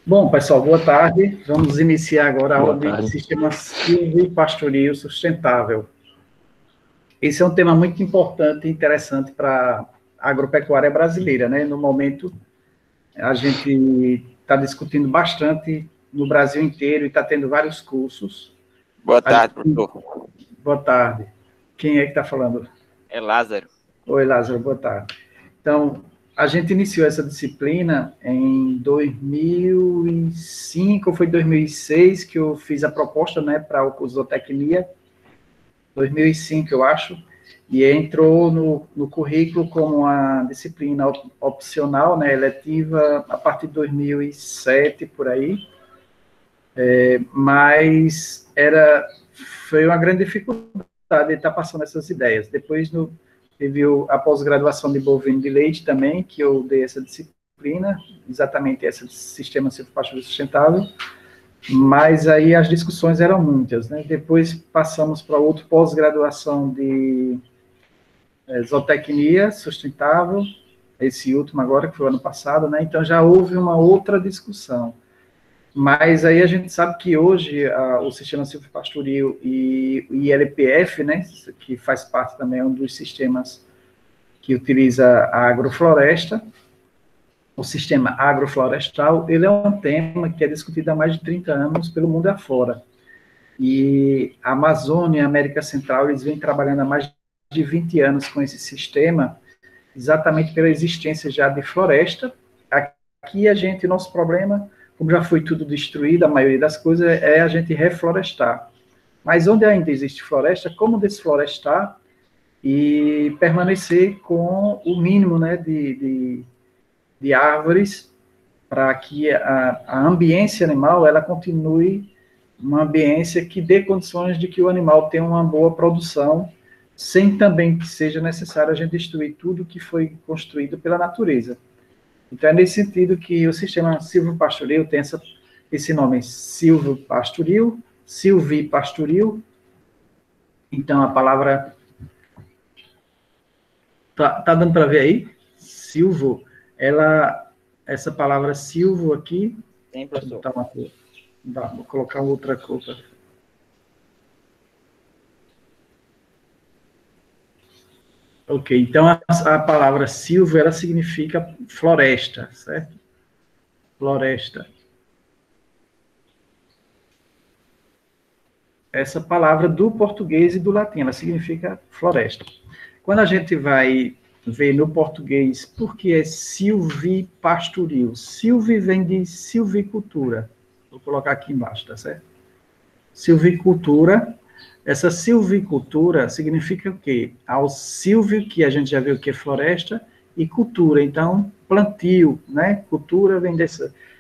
Bom, pessoal, boa tarde. Vamos iniciar agora a Boa aula de tarde. Sistema Silvopastoril Sustentável. Esse é um tema muito importante e interessante para a agropecuária brasileira, né? No momento, a gente está discutindo bastante no Brasil inteiro e está tendo vários cursos. Boa tarde, professor. Boa tarde. Quem é que está falando? É Lázaro. Oi, Lázaro, boa tarde. Então, a gente iniciou essa disciplina em 2005, ou foi 2006 que eu fiz a proposta, né, para o curso de zootecnia, 2005, eu acho, e entrou no currículo como uma disciplina opcional, né, eletiva, a partir de 2007, por aí, mas foi uma grande dificuldade de estar passando essas ideias. Depois, teve a pós-graduação de bovino de leite também, que eu dei essa disciplina, exatamente essa de sistema silvopastoril sustentável, mas aí as discussões eram muitas, né? Depois passamos para outro pós-graduação de zootecnia sustentável, esse último agora, que foi o ano passado, né? Então já houve uma outra discussão. Mas aí a gente sabe que hoje o sistema silvopastoril e o ILPF, né, que faz parte também, é um dos sistemas que utiliza a agrofloresta, o sistema agroflorestal, ele é um tema que é discutido há mais de 30 anos pelo mundo afora. E a Amazônia e a América Central, eles vêm trabalhando há mais de 20 anos com esse sistema, exatamente pela existência já de floresta. Aqui nosso problema, como já foi tudo destruído, a maioria das coisas, é a gente reflorestar. Mas onde ainda existe floresta, como desflorestar e permanecer com o mínimo, né, de árvores para que a ambiência animal ela continue uma ambiência que dê condições de que o animal tenha uma boa produção, sem também que seja necessário a gente destruir tudo que foi construído pela natureza. Então, é nesse sentido que o sistema silvopastoril tem esse nome silvopastoril, silvipastoril. Então, a palavra... Tá dando para ver aí? Silvo, essa palavra silvo aqui... Tem, professor. Vou colocar outra coisa. Ok, então a palavra silvo, ela significa floresta, certo? Floresta. Essa palavra do português e do latim, ela significa floresta. Quando a gente vai ver no português, por que é silvipastoril? Silvi vem de silvicultura. Vou colocar aqui embaixo, tá certo? Silvicultura. Essa silvicultura significa o quê? Ao silvio, que a gente já viu que é floresta, e cultura, então, plantio, né? Cultura vem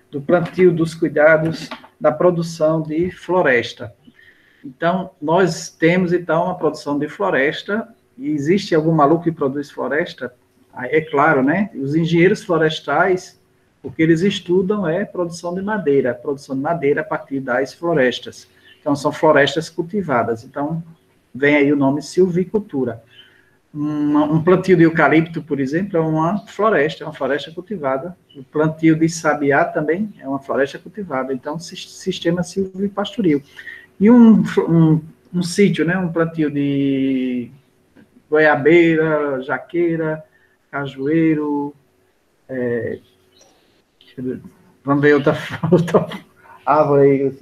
do plantio, dos cuidados, da produção de floresta. Então, nós temos, então, uma produção de floresta, e existe algum maluco que produz floresta? É claro, né? Os engenheiros florestais, o que eles estudam é produção de madeira a partir das florestas. Então, são florestas cultivadas. Então, vem aí o nome silvicultura. Um plantio de eucalipto, por exemplo, é uma floresta cultivada. O plantio de sabiá também é uma floresta cultivada. Então, sistema silvopastoril. E um sítio, né, um plantio de goiabeira, jaqueira, cajueiro, vamos ver outra árvore aí,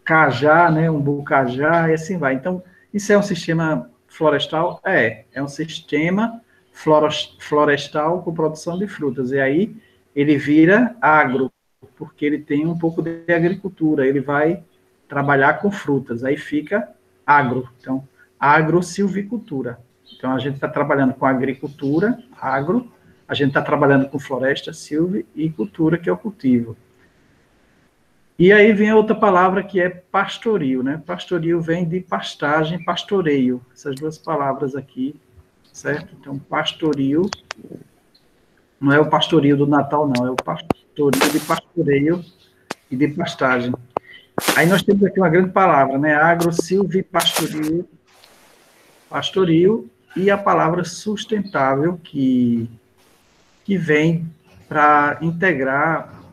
cajá, né, um bucajá, e assim vai. Então, isso é um sistema florestal? É um sistema florestal com produção de frutas. E aí, ele vira agro, porque ele tem um pouco de agricultura, ele vai trabalhar com frutas, aí fica agro. Então, agrosilvicultura. Então, a gente está trabalhando com agricultura, agro, a gente está trabalhando com floresta, silvi, e cultura, que é o cultivo. E aí vem outra palavra que é pastoril, né? Pastoril vem de pastagem, pastoreio, essas duas palavras aqui, certo? Então, pastoril, não é o pastoril do Natal, não, é o pastoril de pastoreio e de pastagem. Aí nós temos aqui uma grande palavra, né? Agrosilvipastoril, pastoril, e a palavra sustentável, que vem para integrar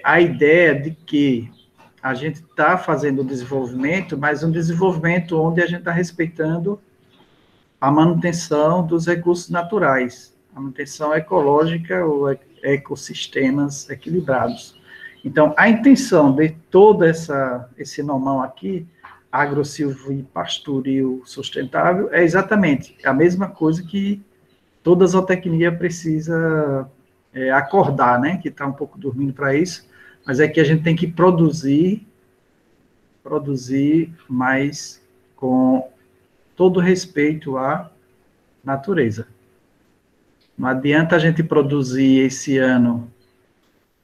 a ideia de que a gente está fazendo o desenvolvimento, mas um desenvolvimento onde a gente está respeitando a manutenção dos recursos naturais, a manutenção ecológica ou ecossistemas equilibrados. Então, a intenção de todo esse nomão aqui, agro-silvopastoril sustentável, é exatamente a mesma coisa que toda zootecnia precisa acordar, né? Que está um pouco dormindo para isso, mas é que a gente tem que produzir mais com todo respeito à natureza. Não adianta a gente produzir esse ano,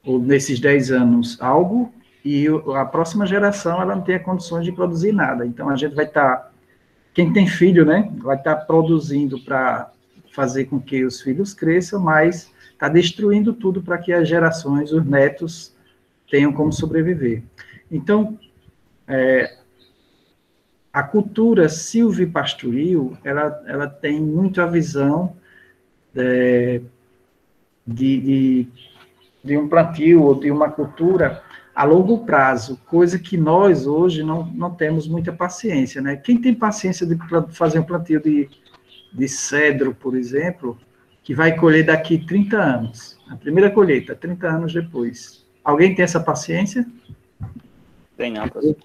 ou nesses 10 anos, algo, e a próxima geração ela não tem condições de produzir nada. Então, a gente vai estar, quem tem filho, né, vai estar produzindo para fazer com que os filhos cresçam, mas está destruindo tudo para que as gerações, os netos, tenham como sobreviver. Então, a cultura silvopastoril, ela tem muito a visão de um plantio ou de uma cultura a longo prazo, coisa que nós hoje não temos muita paciência, né? Quem tem paciência de fazer um plantio de cedro, por exemplo, que vai colher daqui 30 anos, a primeira colheita, 30 anos depois. Alguém tem essa paciência? Tem não, professor.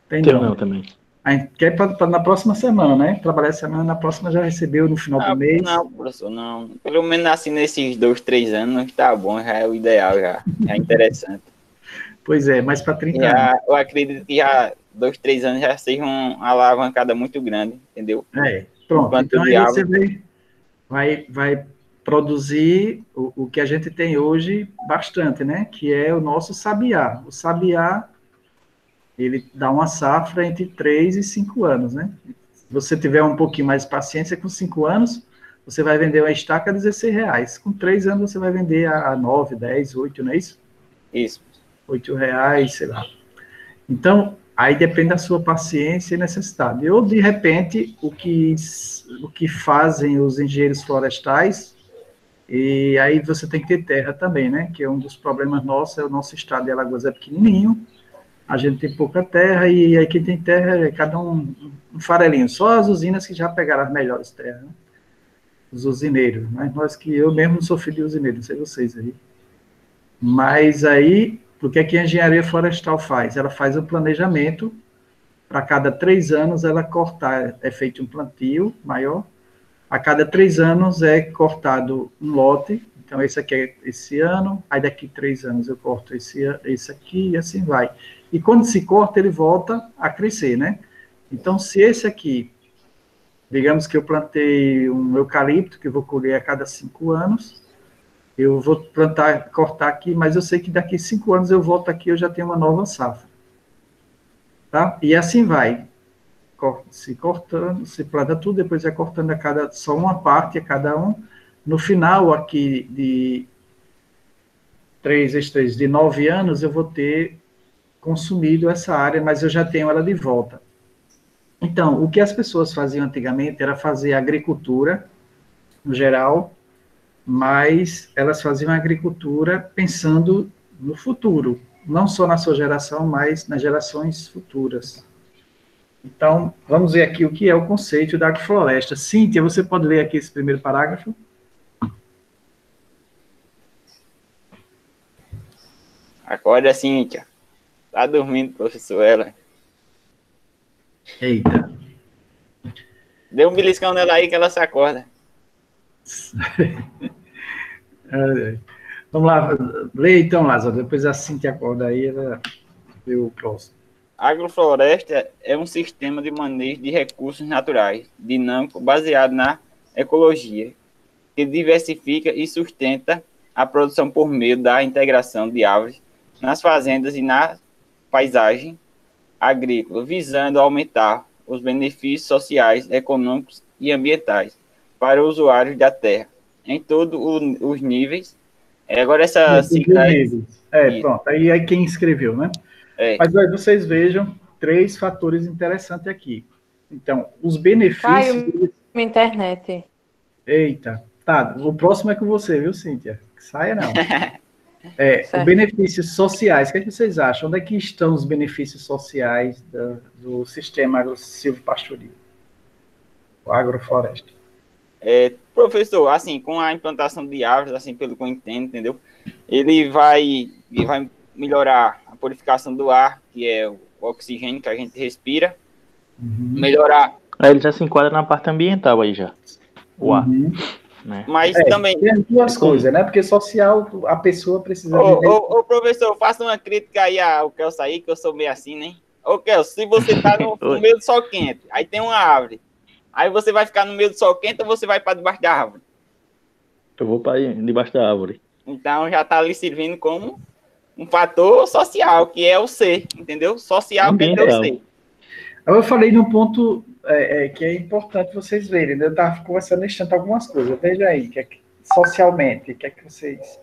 Tem não também. A gente quer na próxima semana, né? Trabalhar essa semana, na próxima já recebeu no final do mês. Não, professor, não. Pelo menos assim, nesses 2, 3 anos, tá bom, já é o ideal, já é interessante. Pois é, mas para 30 anos. Eu acredito que já 2, 3 anos já seja uma alavancada muito grande, entendeu? Pronto. Então aí você vai produzir o que a gente tem hoje bastante, né? Que é o nosso sabiá. O sabiá, ele dá uma safra entre 3 e 5 anos, né? Se você tiver um pouquinho mais de paciência, com 5 anos, você vai vender uma estaca a R$16. Com 3 anos, você vai vender a 9, 10, 8, não é isso? Isso. R$8, sei lá. Então, aí depende da sua paciência e necessidade. Ou, de repente, o que fazem os engenheiros florestais, e aí você tem que ter terra também, né? Que é um dos problemas nossos, o nosso estado de Alagoas é pequenininho, a gente tem pouca terra, e aí quem tem terra é cada um farelinho. Só as usinas que já pegaram as melhores terras, né? Os usineiros. Mas eu mesmo não sou filho de usineiro, não sei vocês aí. Mas aí, o que é que a engenharia florestal faz? Ela faz um planejamento, para cada 3 anos ela cortar, é feito um plantio maior, a cada 3 anos é cortado um lote, então esse aqui é esse ano, aí daqui 3 anos eu corto esse aqui, e assim vai. E quando se corta, ele volta a crescer, né? Então, se esse aqui, digamos que eu plantei um eucalipto, que eu vou colher a cada 5 anos, eu vou cortar aqui, mas eu sei que daqui 5 anos eu volto aqui, eu já tenho uma nova safra. Tá? E assim vai. Se cortando, se planta tudo, depois vai cortando só uma parte a cada um. No final aqui de 3 vezes 3, de 9 anos, eu vou ter consumido essa área, mas eu já tenho ela de volta. Então, o que as pessoas faziam antigamente era fazer agricultura, no geral, mas elas faziam agricultura pensando no futuro, não só na sua geração, mas nas gerações futuras. Então, vamos ver aqui o que é o conceito da agrofloresta. Cíntia, você pode ler aqui esse primeiro parágrafo? Acorda, Cíntia. Tá dormindo, professor, ela. Eita. Dê um beliscão nela aí que ela se acorda. Vamos lá, lê então, Lázaro, depois a Cíntia acorda aí, ela vê o próximo. A agrofloresta é um sistema de manejo de recursos naturais, dinâmico, baseado na ecologia, que diversifica e sustenta a produção por meio da integração de árvores nas fazendas e na paisagem agrícola, visando aumentar os benefícios sociais, econômicos e ambientais para os usuários da terra, em todos os níveis. Agora essa sigla aí... Pronto, aí é quem escreveu, né? Mas aí vocês vejam 3 fatores interessantes aqui. Então, os benefícios... Caiu minha internet. Eita, tá, o próximo é com você, viu, Cíntia? Saia não. Os benefícios sociais, o que é que vocês acham? Onde é que estão os benefícios sociais do sistema agro-silvopastoril, o agrofloresta? Professor, assim, com a implantação de árvores, assim, pelo que eu entendo, entendeu? Ele vai melhorar a purificação do ar, que é o oxigênio que a gente respira, melhorar. Aí ele já se enquadra na parte ambiental aí já, o ar. Né? Mas também... Tem duas coisas, né? Porque social, a pessoa precisa... Ô, professor, faça uma crítica aí ao Kelso aí, que eu sou meio assim, né? Ô, Kelso, se você tá no meio do sol quente, aí tem uma árvore, aí você vai ficar no meio do sol quente ou você vai para debaixo da árvore? Eu vou para debaixo da árvore. Então já tá ali servindo como um fator social, que é o C, entendeu? Social que é o C. Eu falei num ponto que é importante vocês verem, né? Eu estava conversando nesse instante algumas coisas. Veja aí, socialmente, o que é que vocês...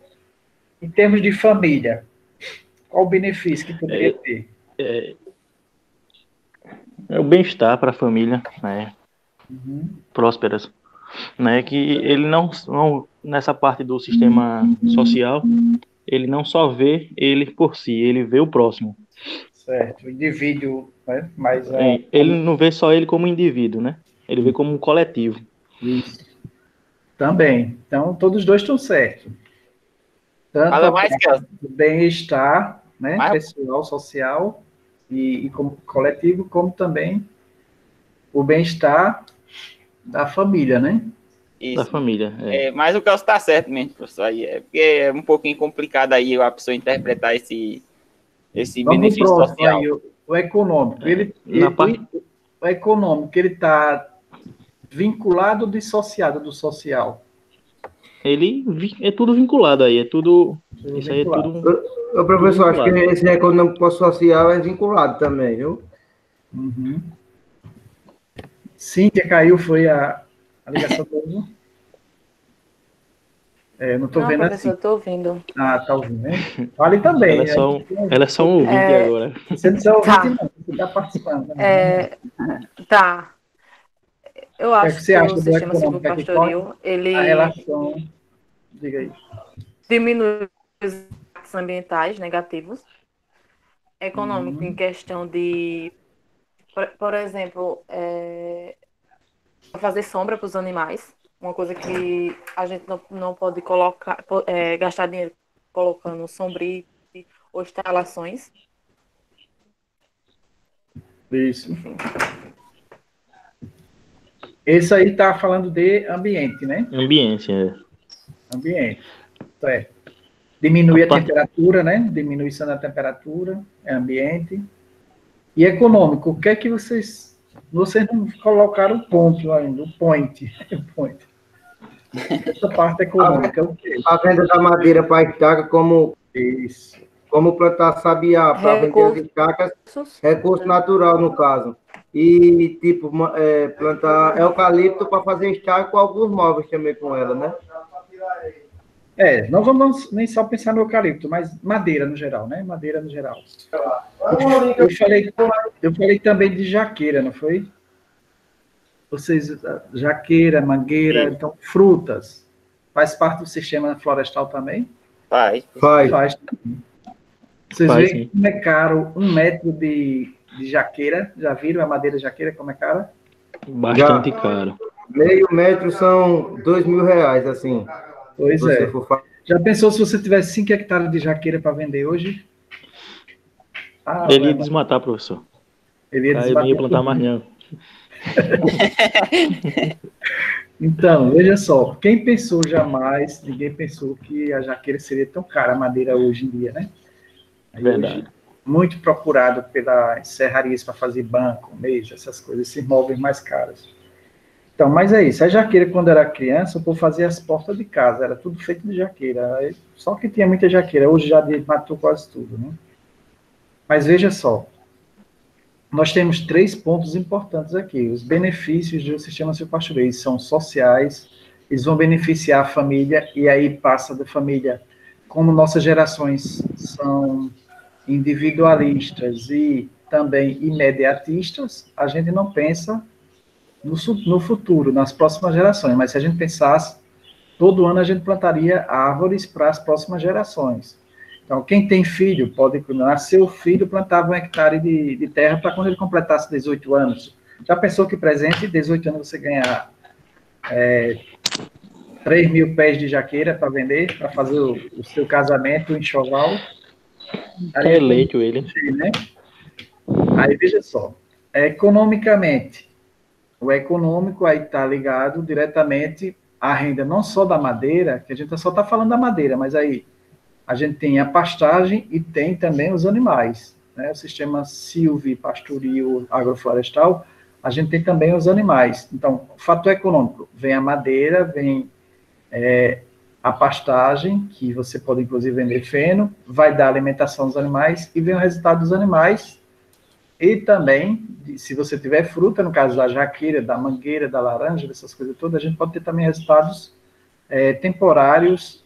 Em termos de família, qual o benefício que poderia ter? É o bem-estar para a família, né? Prósperas. Né? Que ele não, nessa parte do sistema social, ele não só vê ele por si, ele vê o próximo. Certo, o indivíduo, né? Mas, ele não vê só ele como indivíduo, né? Ele vê como um coletivo. Isso. Também. Então, todos os dois estão certos. Tanto o bem-estar, né? Pessoal, social e como coletivo, como também o bem-estar da família, né? Isso. Da família. Mas o Kelso está certo mesmo, professor. Aí porque é um pouquinho complicado aí a pessoa interpretar esse benefício social. Aí, o econômico. O econômico, ele está vinculado ou dissociado do social? Ele é tudo vinculado aí, é tudo... Isso aí é tudo... Professor, acho que esse econômico social é vinculado também, viu? Cíntia, caiu, foi a ligação do... não estou vendo professor, assim. estou ouvindo. Ah, tá ouvindo, né? Fale também. Ela é só um ouvinte agora. Você não precisa ouvir, não. Você está participando. Tá. Eu acho que o sistema econômico silvopastoril, ele... A relação... Diga aí. Diminui os impactos ambientais negativos. Econômico em questão de... Por exemplo, fazer sombra para os animais. Uma coisa que a gente não pode colocar, gastar dinheiro colocando sombrite ou instalações. Isso. Enfim. Esse aí está falando de ambiente, né? Ambiente, Ambiente. Certo. Diminui a temperatura, né? Diminuição da temperatura, ambiente. E econômico, o que é que vocês não colocaram ponto ainda, o point. Essa parte econômica é o quê? A venda da madeira para estaca como plantar sabiá para vender as estacas, recurso natural no caso. E tipo, plantar eucalipto para fazer estaca com alguns móveis também com ela, né? Não vamos nem só pensar no eucalipto, mas madeira no geral, né? Madeira no geral. Eu falei também de jaqueira, não foi? Vocês, jaqueira, mangueira, então frutas. Faz parte do sistema florestal também? Faz. Vocês veem como é caro 1 metro de jaqueira? Já viram a madeira jaqueira como é cara? Bastante caro. Meio metro são R$2.000, assim. Pois é. Já pensou se você tivesse 5 hectares de jaqueira para vender hoje? Ele ia desmatar, professor. Ele ia desmatar. Não ia plantar mais não. Então, veja só, quem pensou jamais, ninguém pensou que a jaqueira seria tão cara, a madeira hoje em dia, né? Verdade. Hoje, muito procurado pelas serrarias para fazer banco, mesa, essas coisas, esses móveis mais caros. Então, mas é isso, a jaqueira, quando era criança, o povo fazia as portas de casa, era tudo feito de jaqueira, só que tinha muita jaqueira, hoje já matou quase tudo, né? Mas veja só, nós temos 3 pontos importantes aqui. Os benefícios do sistema silvopastoril são sociais, eles vão beneficiar a família, e aí passa da família, como nossas gerações são individualistas e também imediatistas, a gente não pensa no futuro, nas próximas gerações, mas se a gente pensasse, todo ano a gente plantaria árvores para as próximas gerações. Então, quem tem filho, pode nascer o filho, plantava 1 hectare de terra para quando ele completasse 18 anos. Já pensou que presente, 18 anos, você ganhar 3 mil pés de jaqueira para vender, para fazer o seu casamento, o enxoval? Tá eleito ele. Né? Aí, veja só, economicamente, o econômico aí está ligado diretamente à renda, não só da madeira, que a gente só está falando da madeira, mas aí a gente tem a pastagem e tem também os animais, né? O sistema silvipastoril agroflorestal, a gente tem também os animais. Então, o fator econômico, vem a madeira, vem a pastagem, que você pode inclusive vender feno, vai dar alimentação aos animais, e vem o resultado dos animais, e também, se você tiver fruta, no caso da jaqueira, da mangueira, da laranja, dessas coisas todas, a gente pode ter também resultados temporários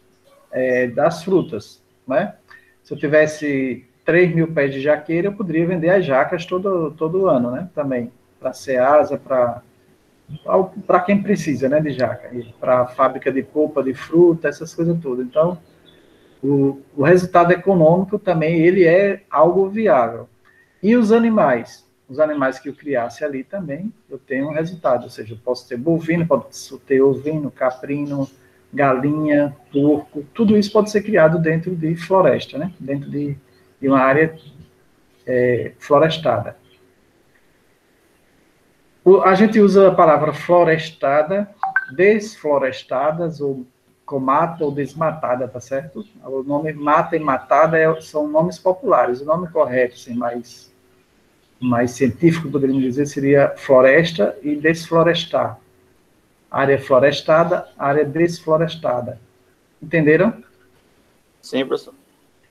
das frutas, né? Se eu tivesse 3 mil pés de jaqueira, eu poderia vender as jacas todo ano, né? Também, para Ceasa, para quem precisa, né, de jaca, para fábrica de polpa de fruta, essas coisas todas. Então, o resultado econômico também, ele é algo viável. E os animais que eu criasse ali também, eu tenho um resultado, ou seja, eu posso ter bovino, posso ter ovino, caprino, galinha, porco, tudo isso pode ser criado dentro de floresta, né? Dentro de uma área florestada. A gente usa a palavra florestada, desflorestadas, ou com mata ou desmatada, tá certo? O nome mata e matada são nomes populares. O nome correto, assim, mais científico, poderíamos dizer, seria floresta e desflorestar. Área florestada, área desflorestada. Entenderam? Sim, professor.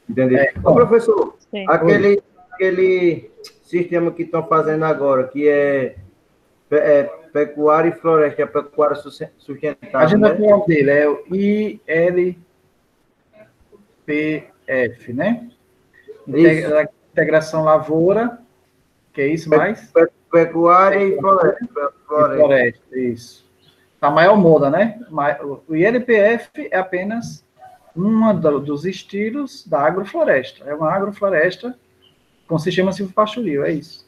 Entendi. Ô, professor, aquele sistema que estão fazendo agora, que é pecuária e floresta, é pecuária sustentável. A agenda atual dele é o ILPF, né? Integração lavoura, que é isso mais? Pecuária e floresta. Isso. A maior moda, né? O ILPF é apenas dos estilos da agrofloresta. É uma agrofloresta com sistema silvopastoril, é isso.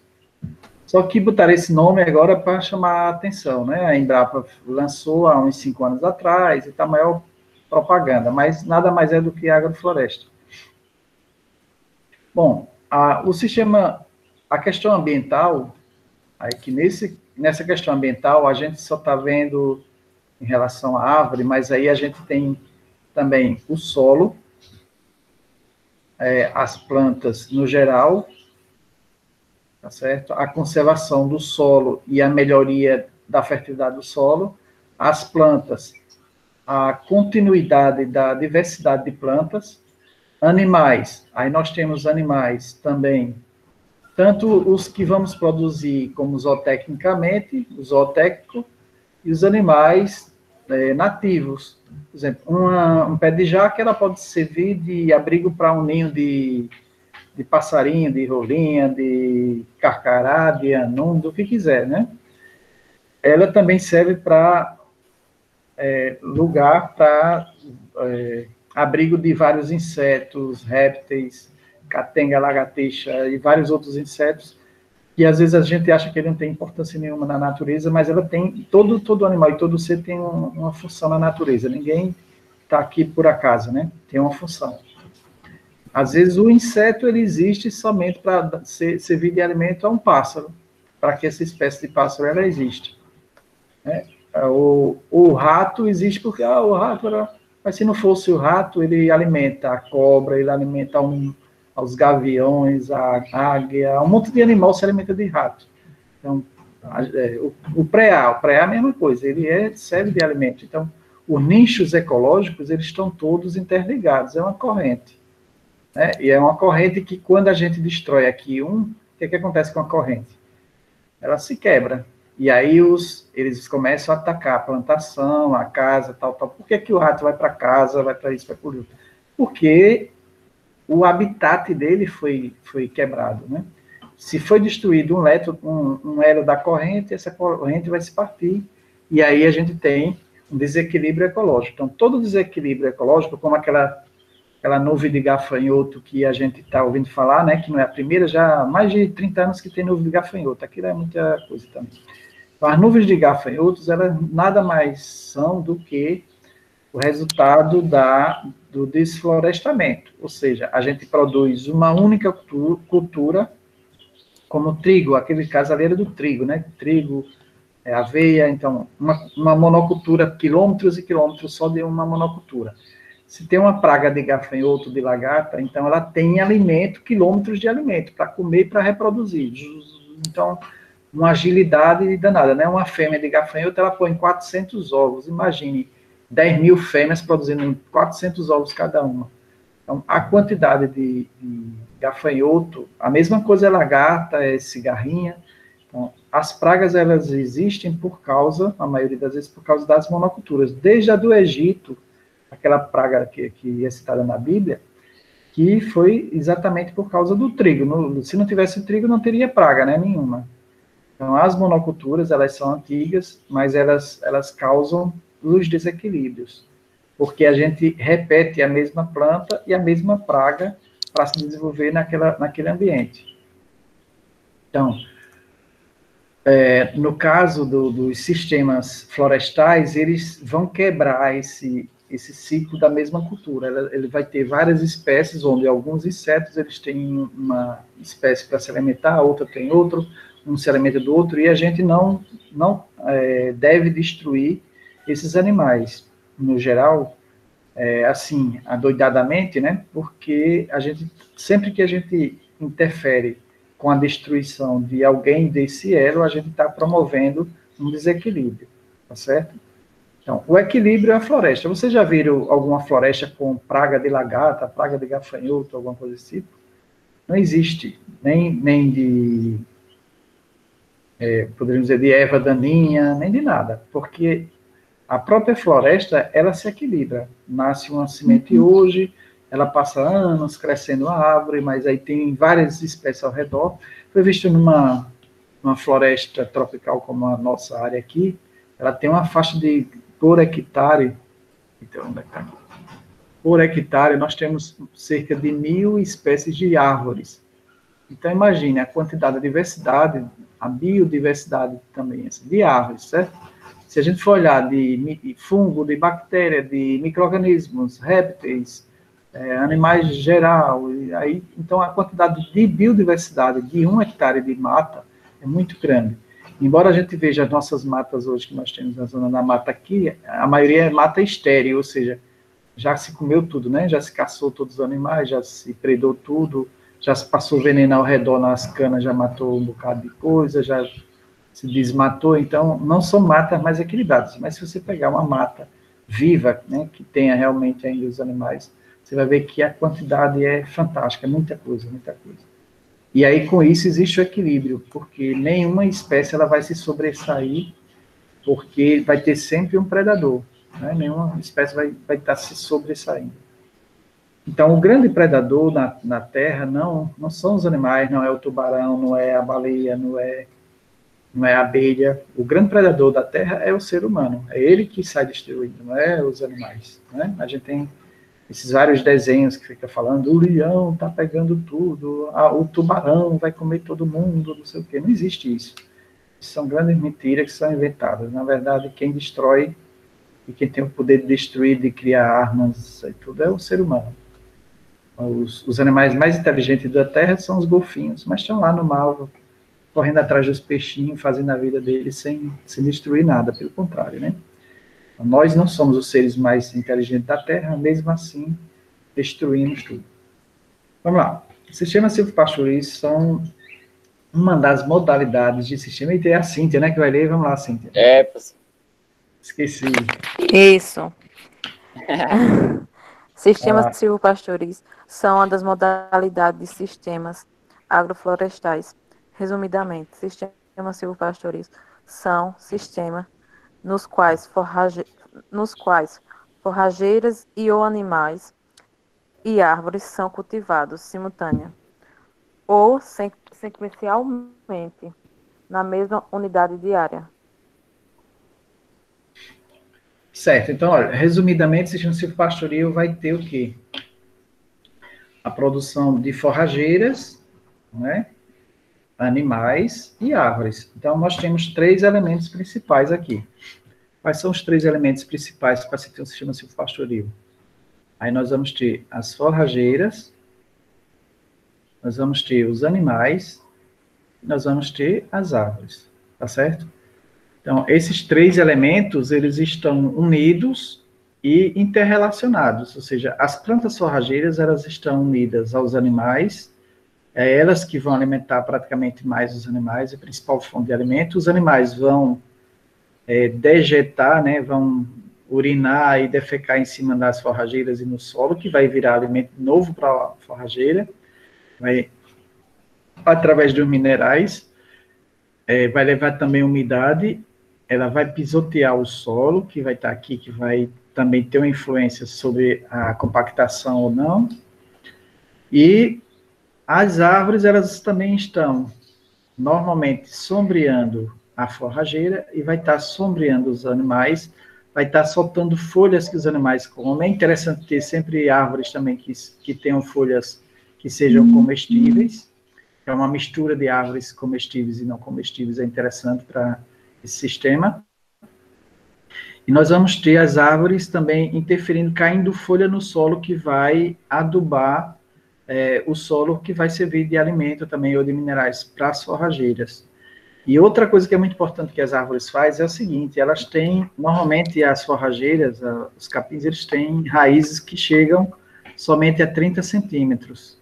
Só que botaram esse nome agora para chamar a atenção, né? A Embrapa lançou há uns 5 anos atrás e está a maior propaganda, mas nada mais é do que agrofloresta. Bom, a questão ambiental, aí que nessa questão ambiental a gente só está vendo em relação à árvore, mas aí a gente tem também o solo, as plantas no geral, tá certo? A conservação do solo e a melhoria da fertilidade do solo, as plantas, a continuidade da diversidade de plantas, animais, aí nós temos animais também, tanto os que vamos produzir como zootecnicamente, o zootécnico, e os animais nativos. Por exemplo, um pé de jaca, ela pode servir de abrigo para um ninho de passarinho, de rolinha, de carcará, de anum, do que quiser, né? Ela também serve para lugar para abrigo de vários insetos, répteis, catenga, lagartixa e vários outros insetos, que às vezes a gente acha que ele não tem importância nenhuma na natureza, mas ela tem, todo animal e todo ser tem uma função na natureza, ninguém está aqui por acaso, né? Tem uma função. Às vezes o inseto ele existe somente para servir de alimento a um pássaro, para que essa espécie de pássaro ela exista. Né? O rato existe porque o rato mas se não fosse o rato, ele alimenta a cobra, ele alimenta aos gaviões, a águia, um monte de animal se alimenta de rato. Então, o preá é a mesma coisa, ele serve de alimento. Então, os nichos ecológicos, eles estão todos interligados, é uma corrente. Né? E é uma corrente que, quando a gente destrói aqui o que acontece com a corrente? Ela se quebra. E aí eles começam a atacar a plantação, a casa, tal. Por que o rato vai para casa, vai para isso, vai para aquilo? Porque o habitat dele foi quebrado. Né? Se foi destruído um elo da corrente, essa corrente vai se partir. E aí a gente tem um desequilíbrio ecológico. Então, todo desequilíbrio ecológico, como aquela nuvem de gafanhoto que a gente está ouvindo falar, né, que não é a primeira, já há mais de 30 anos que tem nuvem de gafanhoto, aquilo é muita coisa também. Então, as nuvens de gafanhotos, elas nada mais são do que o resultado do desflorestamento, ou seja, a gente produz uma única cultura, como trigo, aquele caso ali era do trigo, né, trigo, aveia, então, uma monocultura, quilômetros e quilômetros só de uma monocultura. Se tem uma praga de gafanhoto, de lagarta, então ela tem alimento, quilômetros de alimento, para comer e para reproduzir. Então, uma agilidade danada, né? Uma fêmea de gafanhoto, ela põe 400 ovos, imagine, 10 mil fêmeas produzindo 400 ovos cada uma. Então, a quantidade de gafanhoto, a mesma coisa é lagarta, é cigarrinha. Então, as pragas, elas existem por causa, a maioria das vezes, por causa das monoculturas. Desde a do Egito, aquela praga que é citada na Bíblia, que foi exatamente por causa do trigo. Se não tivesse trigo, não teria praga, né, nenhuma. Então, as monoculturas, elas são antigas, mas elas causam os desequilíbrios, porque a gente repete a mesma planta e a mesma praga para se desenvolver naquele ambiente. Então, no caso dos sistemas florestais, eles vão quebrar esse ciclo da mesma cultura. Ele vai ter várias espécies, onde alguns insetos eles têm uma espécie para se alimentar, a outra tem outro, um se alimenta do outro, e a gente não deve destruir esses animais, no geral, assim, adoidadamente, né? Porque sempre que a gente interfere com a destruição de alguém desse elo, a gente está promovendo um desequilíbrio, tá certo? Então, o equilíbrio é a floresta. Vocês já viram alguma floresta com praga de lagarta, praga de gafanhoto, alguma coisa desse tipo? Não existe, nem de, poderíamos dizer, de erva daninha, nem de nada, porque a própria floresta, ela se equilibra. Nasce uma semente hoje, ela passa anos crescendo a árvore, mas aí tem várias espécies ao redor. Foi visto numa floresta tropical como a nossa área aqui, ela tem uma faixa de por hectare, então, onde é que tá aqui? Por hectare, nós temos cerca de 1.000 espécies de árvores. Então, imagine a quantidade, a diversidade, a biodiversidade também, assim, de árvores, certo? Se a gente for olhar de fungo, de bactéria, de micro-organismos, répteis, animais em geral, aí, então a quantidade de biodiversidade de 1 hectare de mata é muito grande. Embora a gente veja as nossas matas hoje, que nós temos na zona da mata aqui, a maioria é mata estéril, ou seja, já se comeu tudo, né? Já se caçou todos os animais, já se predou tudo, já se passou veneno ao redor nas canas, já matou um bocado de coisa, já se desmatou. Então, não são matas mais equilibradas, mas se você pegar uma mata viva, né, que tenha realmente ainda os animais, você vai ver que a quantidade é fantástica, é muita coisa, muita coisa. E aí, com isso, existe o equilíbrio, porque nenhuma espécie ela vai se sobressair, porque vai ter sempre um predador, né? Nenhuma espécie vai estar se sobressaindo. Então, o grande predador na Terra não são os animais, não é o tubarão, não é a baleia, não é a abelha. O grande predador da Terra é o ser humano, é ele que sai destruindo, não é os animais, né? A gente tem esses vários desenhos que fica falando, o leão está pegando tudo, o tubarão vai comer todo mundo, não sei o quê. Não existe isso. São grandes mentiras que são inventadas. Na verdade, quem destrói e quem tem o poder de destruir, de criar armas e tudo, é o ser humano. Os animais mais inteligentes da Terra são os golfinhos, mas estão lá no mar, correndo atrás dos peixinhos, fazendo a vida deles sem destruir nada, pelo contrário, né? Nós não somos os seres mais inteligentes da Terra, mesmo assim, destruímos tudo. Vamos lá. Sistemas silvopastoris são uma das modalidades de sistema, e tem a Cíntia, né, que vai ler. Vamos lá, Cíntia. Esqueci. Isso. Sistemas silvopastoris são uma das modalidades de sistemas agroflorestais. Resumidamente, sistemas silvopastoris são sistemas nos quais forrageiras ou animais e árvores são cultivados simultânea ou sequencialmente na mesma unidade de área. Certo. Então, olha, resumidamente, o sistema silvopastoril vai ter o quê? a produção de forrageiras, né, animais e árvores. Então, nós temos 3 elementos principais aqui. Quais são os 3 elementos principais para se ter um sistema silvopastoril? Aí nós vamos ter as forrageiras, nós vamos ter os animais, nós vamos ter as árvores, tá certo? Então, esses 3 elementos, eles estão unidos e interrelacionados, ou seja, as plantas forrageiras, elas estão unidas aos animais, é elas que vão alimentar praticamente mais os animais, a principal fonte de alimento. Os animais vão dejetar, né, vão urinar e defecar em cima das forrageiras e no solo, que vai virar alimento novo para a forrageira, vai, através dos minerais, vai levar também umidade, ela vai pisotear o solo, que vai estar aqui, que vai também ter uma influência sobre a compactação ou não, e as árvores, elas também estão normalmente sombreando a forrageira e vai estar sombreando os animais, vai estar soltando folhas que os animais comem. É interessante ter sempre árvores também que tenham folhas que sejam comestíveis. É uma mistura de árvores comestíveis e não comestíveis, é interessante para esse sistema. E nós vamos ter as árvores também interferindo, caindo folha no solo, que vai adubar o solo, que vai servir de alimento também, ou de minerais para as forrageiras. E outra coisa que é muito importante que as árvores fazem é o seguinte: elas têm, normalmente as forrageiras, os capins, eles têm raízes que chegam somente a 30 centímetros.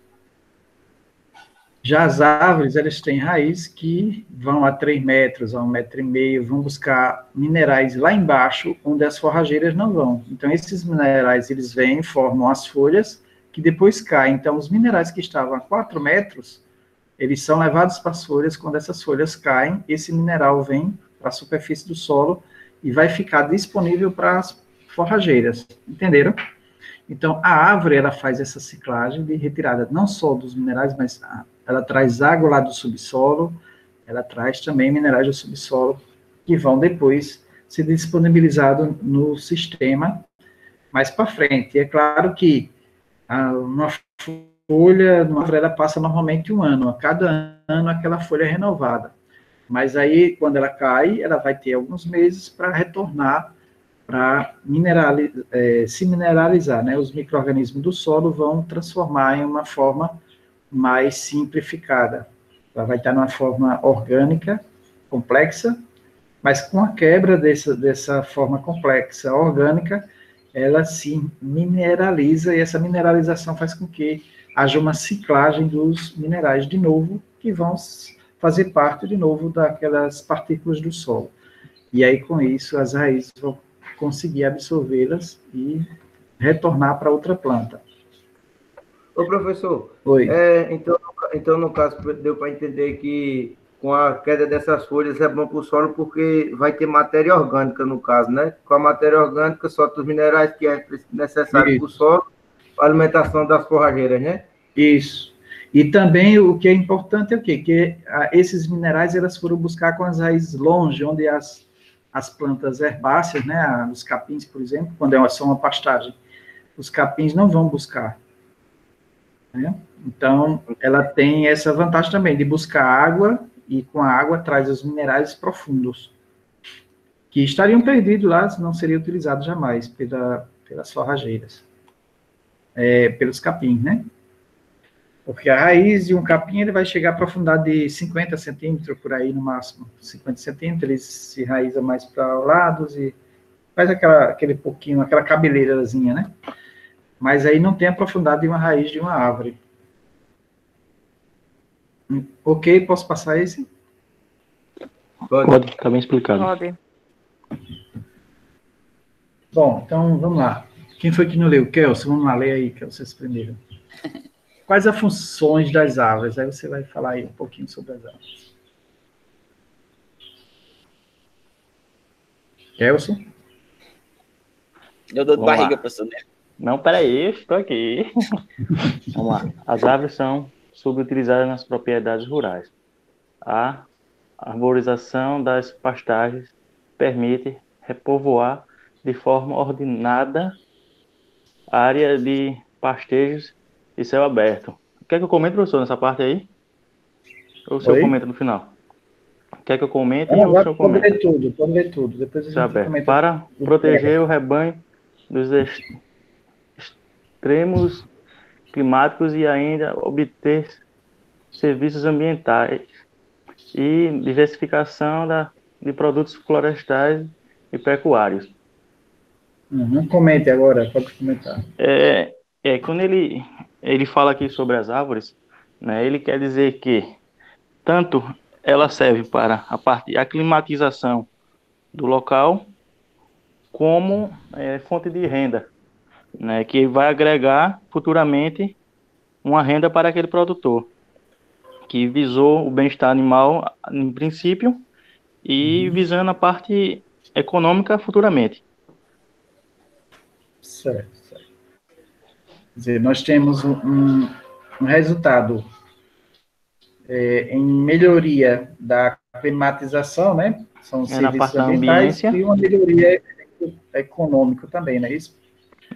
Já as árvores, elas têm raízes que vão a 3 metros, a 1,5 metro, vão buscar minerais lá embaixo, onde as forrageiras não vão. Então, esses minerais, eles vêm, formam as folhas, que depois caem. Então, os minerais que estavam a 4 metros, eles são levados para as folhas. Quando essas folhas caem, esse mineral vem para a superfície do solo e vai ficar disponível para as forrageiras. Entenderam? Então, a árvore, ela faz essa ciclagem de retirada não só dos minerais, mas ela traz água lá do subsolo, ela traz também minerais do subsolo, que vão depois ser disponibilizados no sistema mais para frente. E é claro que uma folha, uma árvore, ela passa normalmente 1 ano, a cada ano aquela folha é renovada. Mas aí, quando ela cai, ela vai ter alguns meses para retornar, para se mineralizar, né? Os micro-organismos do solo vão transformar em uma forma mais simplificada. Ela vai estar numa forma orgânica, complexa, mas com a quebra dessa forma complexa, orgânica, ela se mineraliza, e essa mineralização faz com que haja uma ciclagem dos minerais de novo, que vão fazer parte de novo daquelas partículas do solo. E aí, com isso, as raízes vão conseguir absorvê-las e retornar para outra planta. Ô, professor, Oi. Então, no caso, deu para entender que com a queda dessas folhas é bom para o solo, porque vai ter matéria orgânica, no caso, né? Com a matéria orgânica, solta os minerais que é necessário para o solo, para a alimentação das forrageiras, né? Isso. E também o que é importante é o quê? Que esses minerais, elas foram buscar com as raízes longe, onde as plantas herbáceas, né, os capins, por exemplo, quando é só uma pastagem, os capins não vão buscar. Né? Então, ela tem essa vantagem também de buscar água, e com a água traz os minerais profundos, que estariam perdidos lá, não seriam utilizados jamais pelas forrageiras, pelos capins, né? Porque a raiz de um capim, ele vai chegar a profundidade de 50 centímetros, por aí no máximo. 50 centímetros, ele se raiza mais para os lados e faz aquele pouquinho, aquela cabeleirazinha, né? Mas aí não tem a profundidade de uma raiz de uma árvore. Ok, posso passar esse? Pode, tá bem explicado. Pode. Bom, então vamos lá. Quem foi que não leu? Kelson, vamos lá, lê aí, Kelson, vocês primeiro. Quais as funções das árvores? Aí você vai falar aí um pouquinho sobre as árvores. Kelson? Eu dou de barriga, professor, né? Não, peraí, estou aqui. Vamos lá. As árvores são subutilizadas nas propriedades rurais. A arborização das pastagens permite repovoar de forma ordenada a área de pastejos e céu aberto. Quer que eu comente, professor, nessa parte aí? Ou o senhor comenta no final? Quer que eu comente ou o senhor comenta? Pode ler tudo. Depois a gente comenta. Para proteger o rebanho dos extremos climáticos e ainda obter serviços ambientais e diversificação de produtos florestais e pecuários. Comente agora, pode comentar. Quando ele fala aqui sobre as árvores, né, ele quer dizer que tanto ela serve para a parte de aclimatização do local, como fonte de renda, né, que vai agregar futuramente uma renda para aquele produtor, que visou o bem-estar animal em princípio e visando a parte econômica futuramente. Certo. Quer dizer, nós temos um resultado em melhoria da climatização, né? São serviços ambientais e uma melhoria econômica também, não é isso?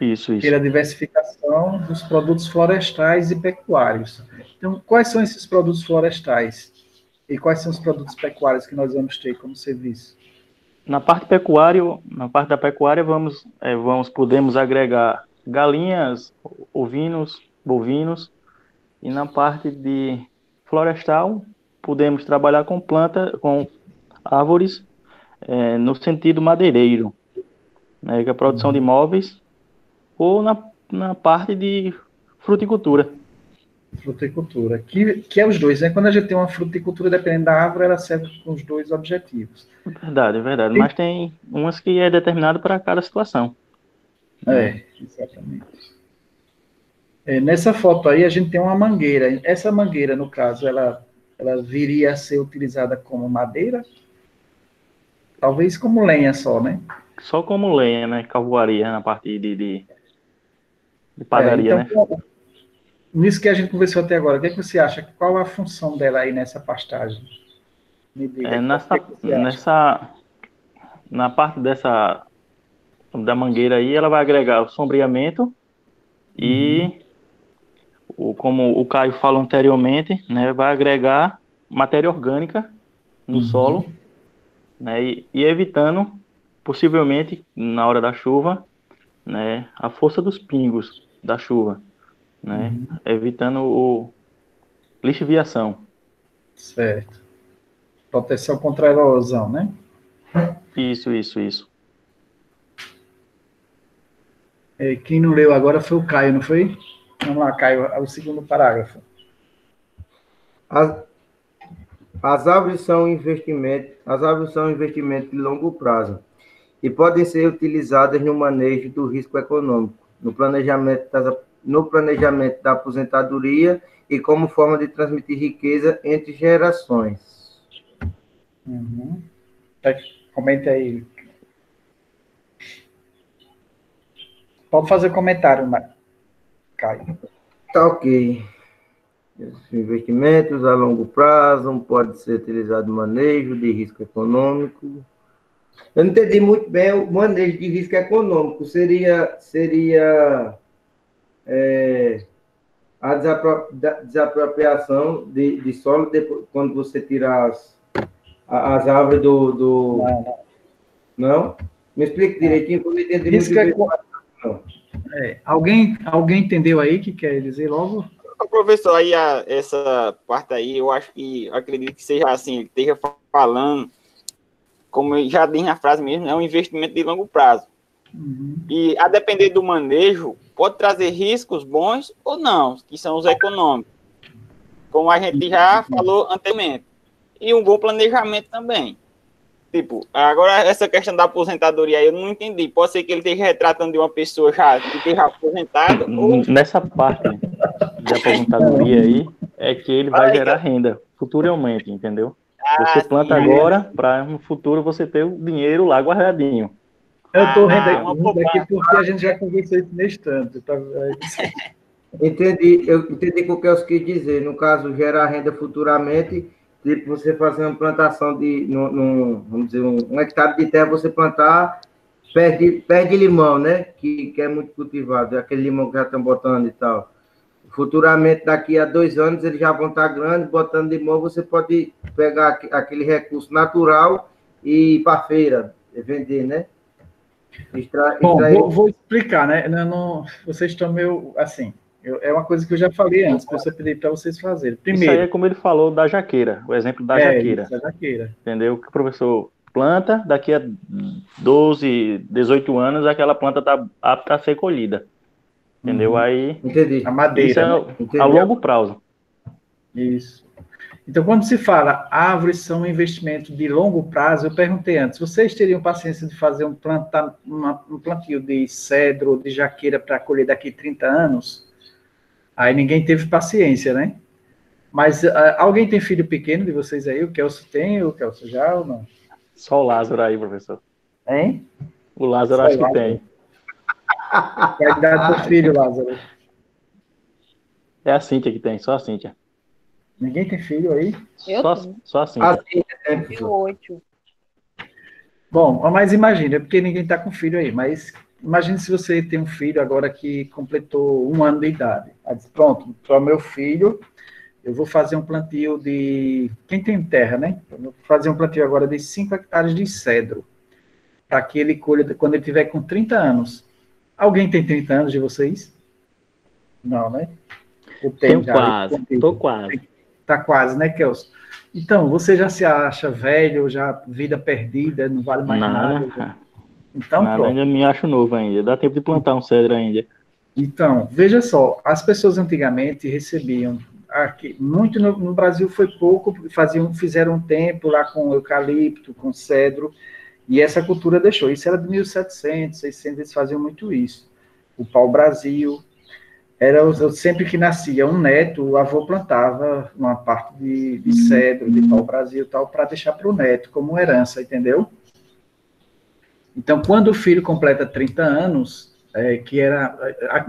Isso. Pela diversificação dos produtos florestais e pecuários. Então, quais são esses produtos florestais? E quais são os produtos pecuários que nós vamos ter como serviço? Na parte da pecuária, podemos agregar galinhas, ovinos, bovinos, e na parte de florestal, podemos trabalhar com árvores, no sentido madeireiro, né, que é a produção de móveis, ou na parte de fruticultura. Fruticultura, que é os dois, né? Quando a gente tem uma fruticultura, dependendo da árvore, ela serve com os dois objetivos. Verdade. Mas tem umas que é determinado para cada situação. Exatamente. Nessa foto aí, a gente tem uma mangueira. Essa mangueira, no caso, ela viria a ser utilizada como madeira? Talvez como lenha só, né? Só como lenha, né? Carvoaria, na parte de padaria, então, né? Nisso que a gente conversou até agora, o que você acha? Qual a função dela aí nessa pastagem? Me diga. Na parte da mangueira aí, ela vai agregar o sombreamento e, como o Caio falou anteriormente, né, vai agregar matéria orgânica no solo, né, e evitando, possivelmente, na hora da chuva, né, a força dos pingos da chuva, né, evitando lixiviação. Certo. Proteção contra a erosão, né? Isso. Quem não leu agora foi o Caio, não foi? Vamos lá, Caio, o segundo parágrafo. As árvores são investimento de longo prazo e podem ser utilizadas no manejo do risco econômico, no planejamento da aposentadoria e como forma de transmitir riqueza entre gerações. Comente aí. Pode fazer comentário, Caio. Tá ok. Investimentos a longo prazo, pode ser utilizado no manejo de risco econômico. Eu não entendi muito bem o manejo de risco econômico. Seria a desapropriação de solo depois, quando você tira as árvores do... Não? Me explique direitinho, porque eu entendi muito bem. Alguém entendeu aí o que quer dizer logo? Professor, aí essa parte aí, acredito que seja assim, ele esteja falando, como já diz na frase mesmo, é um investimento de longo prazo. E, a depender do manejo, pode trazer riscos bons ou não, que são os econômicos, como a gente já falou anteriormente. E um bom planejamento também. Tipo, agora essa questão da aposentadoria aí eu não entendi. Pode ser que ele esteja retratando de uma pessoa que esteja aposentada. Nessa parte de aposentadoria aí, é que ele vai gerar renda futuramente, entendeu? Você planta agora, para no futuro você ter o dinheiro lá guardadinho. Eu estou rindo aqui porque a gente já conversou isso nesse tanto. Entendi, eu entendi o que eu quis dizer. No caso, gerar renda futuramente, tipo, você fazer uma plantação vamos dizer, um hectare de terra, você plantar pé de limão, né? Que é muito cultivado, é aquele limão que já estão botando e tal. futuramente, daqui a 2 anos, eles já vão estar grandes, botando de mão, você pode pegar aquele recurso natural e ir para a feira e vender, né? Bom, vou explicar, né? Vocês estão meio, assim, é uma coisa que eu já falei antes, que eu pedi para vocês fazerem. Primeiro, isso aí é como ele falou da jaqueira, o exemplo da jaqueira. Isso, a jaqueira. Entendeu? Que o professor planta, daqui a 12, 18 anos, aquela planta está apta a ser colhida. Entendeu? Aí, entendi. A madeira, isso é a longo prazo. Isso. Então, quando se fala árvores são um investimento de longo prazo, eu perguntei antes, vocês teriam paciência de fazer um plantio de cedro ou de jaqueira para colher daqui a 30 anos? Aí ninguém teve paciência, né? Mas alguém tem filho pequeno de vocês aí? O Kelso tem? O Kelso já ou não? Só o Lázaro aí, professor. Hein? O Lázaro acho que tem. Qual a idade do filho, Lázaro? É a Cíntia que tem, só a Cíntia. Ninguém tem filho aí? Só a Cíntia. Eu 8. Bom, mas imagina, porque ninguém está com filho aí, mas imagine se você tem um filho agora que completou 1 ano de idade. Aí diz, pronto, para o meu filho, eu vou fazer um plantio de... Quem tem terra, né? Eu vou fazer um plantio agora de 5 hectares de cedro, para que ele colha quando ele tiver com 30 anos. Alguém tem 30 anos de vocês? Não, né? Tenho quase, estou quase. Está quase, né, Kelso? Então, você já se acha velho, já vida perdida, não vale mais nada? Então, nada, ainda me acho novo ainda, dá tempo de plantar um cedro ainda. Então, veja só, as pessoas antigamente recebiam, aqui, muito no Brasil foi pouco, fizeram um tempo lá com eucalipto, com cedro, e essa cultura deixou. Isso era de 1700, 600, eles faziam muito isso. O pau-brasil, sempre que nascia um neto, o avô plantava uma parte de cedro, de pau-brasil e tal, para deixar para o neto, como herança, entendeu? Então, quando o filho completa 30 anos,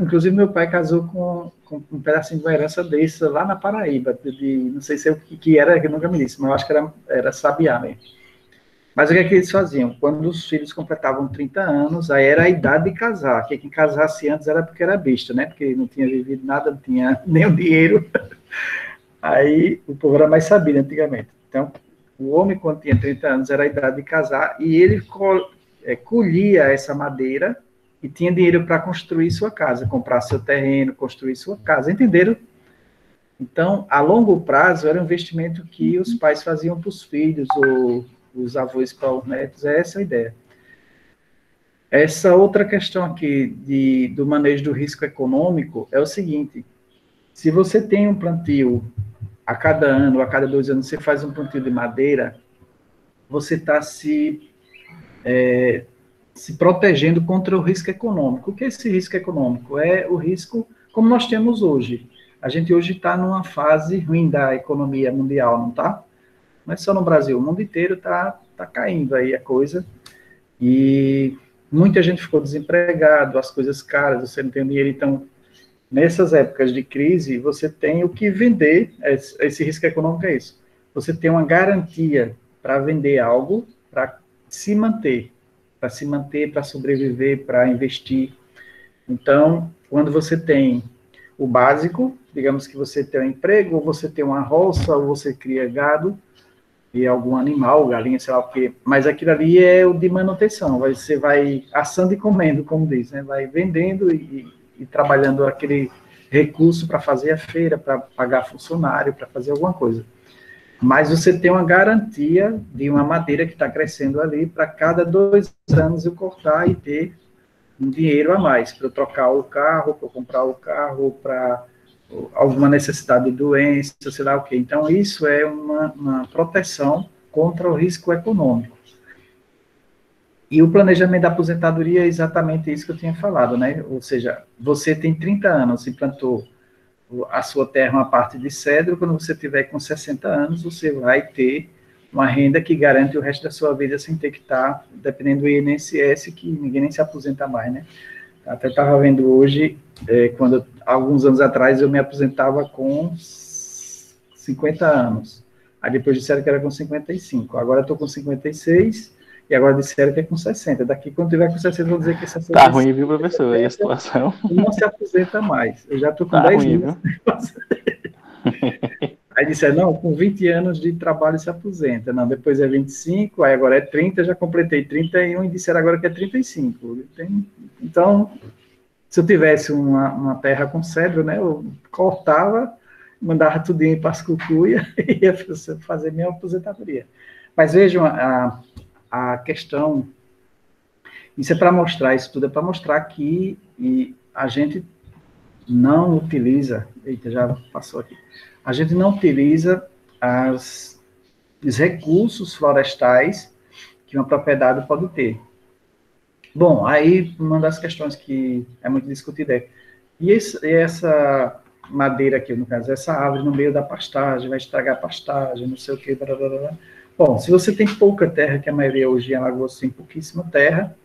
inclusive meu pai casou com um pedacinho de uma herança dessa lá na Paraíba, não sei se é o que era, que nunca me disse, mas eu acho que era sabiá mesmo. Mas o que é que eles faziam? Quando os filhos completavam 30 anos, aí era a idade de casar, que quem casasse antes era porque era besta, né? Porque não tinha vivido nada, não tinha nem o dinheiro. Aí o povo era mais sabido antigamente. Então, o homem, quando tinha 30 anos, era a idade de casar, e ele colhia essa madeira e tinha dinheiro para construir sua casa, comprar seu terreno, construir sua casa, entenderam? Então, a longo prazo, era um investimento que os pais faziam para os filhos, ou os avós para os netos, é essa a ideia. Essa outra questão aqui do manejo do risco econômico é o seguinte, se você tem um plantio a cada ano, a cada 2 anos, você faz um plantio de madeira, você está se protegendo contra o risco econômico. O que é esse risco econômico? É o risco como nós temos hoje. A gente hoje está numa fase ruim da economia mundial, não está? Não é só no Brasil, o mundo inteiro está caindo aí a coisa, e muita gente ficou desempregado, as coisas caras, você não tem dinheiro, então, nessas épocas de crise, você tem o que vender, esse risco econômico é isso, você tem uma garantia para vender algo, para se manter, para sobreviver, para investir. Então, quando você tem o básico, digamos que você tem um emprego, ou você tem uma roça, ou você cria gado, e algum animal, galinha, sei lá o quê, mas aquilo ali é o de manutenção, você vai assando e comendo, como diz, né? Vai vendendo e trabalhando aquele recurso para fazer a feira, para pagar funcionário, para fazer alguma coisa. Mas você tem uma garantia de uma madeira que está crescendo ali, para cada 2 anos eu cortar e ter um dinheiro a mais, para eu trocar o carro, para eu comprar o carro, para alguma necessidade de doença, sei lá o quê. Então, isso é uma proteção contra o risco econômico. E o planejamento da aposentadoria é exatamente isso que eu tinha falado, né? Ou seja, você tem 30 anos e plantou a sua terra, uma parte de cedro, quando você tiver com 60 anos, você vai ter uma renda que garante o resto da sua vida sem ter que estar dependendo do INSS, que ninguém nem se aposenta mais, né? Até estava vendo hoje, alguns anos atrás, eu me aposentava com 50 anos. Aí depois disseram que era com 55. Agora estou com 56 e agora disseram que é com 60. Daqui, quando tiver com 60, vão dizer que é 60. Tá ruim, viu, professor? Aí a situação. Não se aposenta mais. Eu já estou com Tá 10 ruim, anos. viu? Aí disseram, não, com 20 anos de trabalho se aposenta. Não, depois é 25, aí agora é 30, já completei 31 e disseram agora que é 35. Então, se eu tivesse uma terra com cedro, né, eu cortava, mandava tudinho para as cucuias e ia fazer minha aposentadoria. Mas vejam, a questão, isso é para mostrar, isso tudo é para mostrar que a gente não utiliza, eita, já passou aqui, a gente não utiliza os recursos florestais que uma propriedade pode ter. Bom, aí uma das questões que é muito discutida é, e essa madeira aqui, no caso, essa árvore no meio da pastagem, vai estragar a pastagem, não sei o que, blá, blá, blá. Bom, se você tem pouca terra, que a maioria hoje em Alagoas tem pouquíssima terra,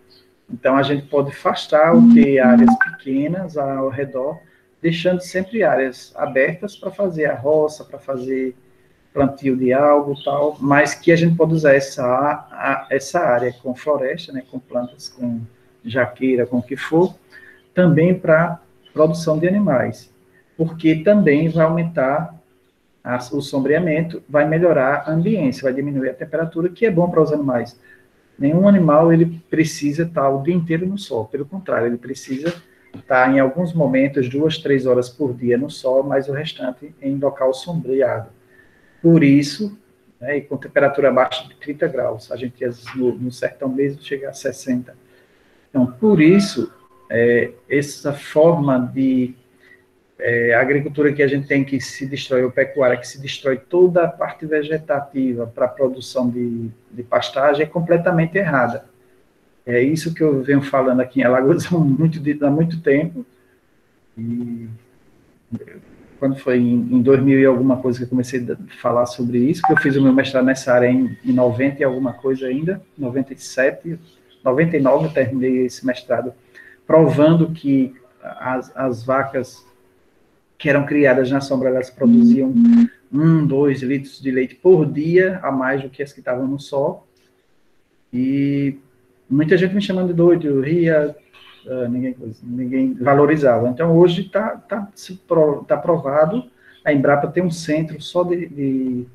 então a gente pode afastar ou ter áreas pequenas ao redor, deixando sempre áreas abertas para fazer a roça, para fazer plantio de algo tal, mas que a gente pode usar essa área com floresta, né, com plantas, com jaqueira, com o que for, também para produção de animais, porque também vai aumentar o sombreamento, vai melhorar a ambiência, vai diminuir a temperatura, que é bom para os animais. Nenhum animal ele precisa estar o dia inteiro no sol, pelo contrário, ele precisa estar em alguns momentos 2, 3 horas por dia no sol, mas o restante em local sombreado. Por isso, né, e com temperatura abaixo de 30 graus, a gente no sertão mesmo chega a 60. Então, por isso, essa forma de agricultura que a gente tem que se destrói, ou pecuária, que se destrói toda a parte vegetativa para a produção de pastagem, é completamente errada. É isso que eu venho falando aqui em Alagoas há muito tempo, e quando foi em 2000 e alguma coisa que eu comecei a falar sobre isso, que eu fiz o meu mestrado nessa área em 90 e alguma coisa ainda, 97, 99 eu terminei esse mestrado, provando que as vacas que eram criadas na sombra, elas produziam 2 litros de leite por dia, a mais do que as que estavam no sol, e muita gente me chamando de doido, eu ria, ninguém valorizava. Então, hoje está provado, a Embrapa tem um centro só de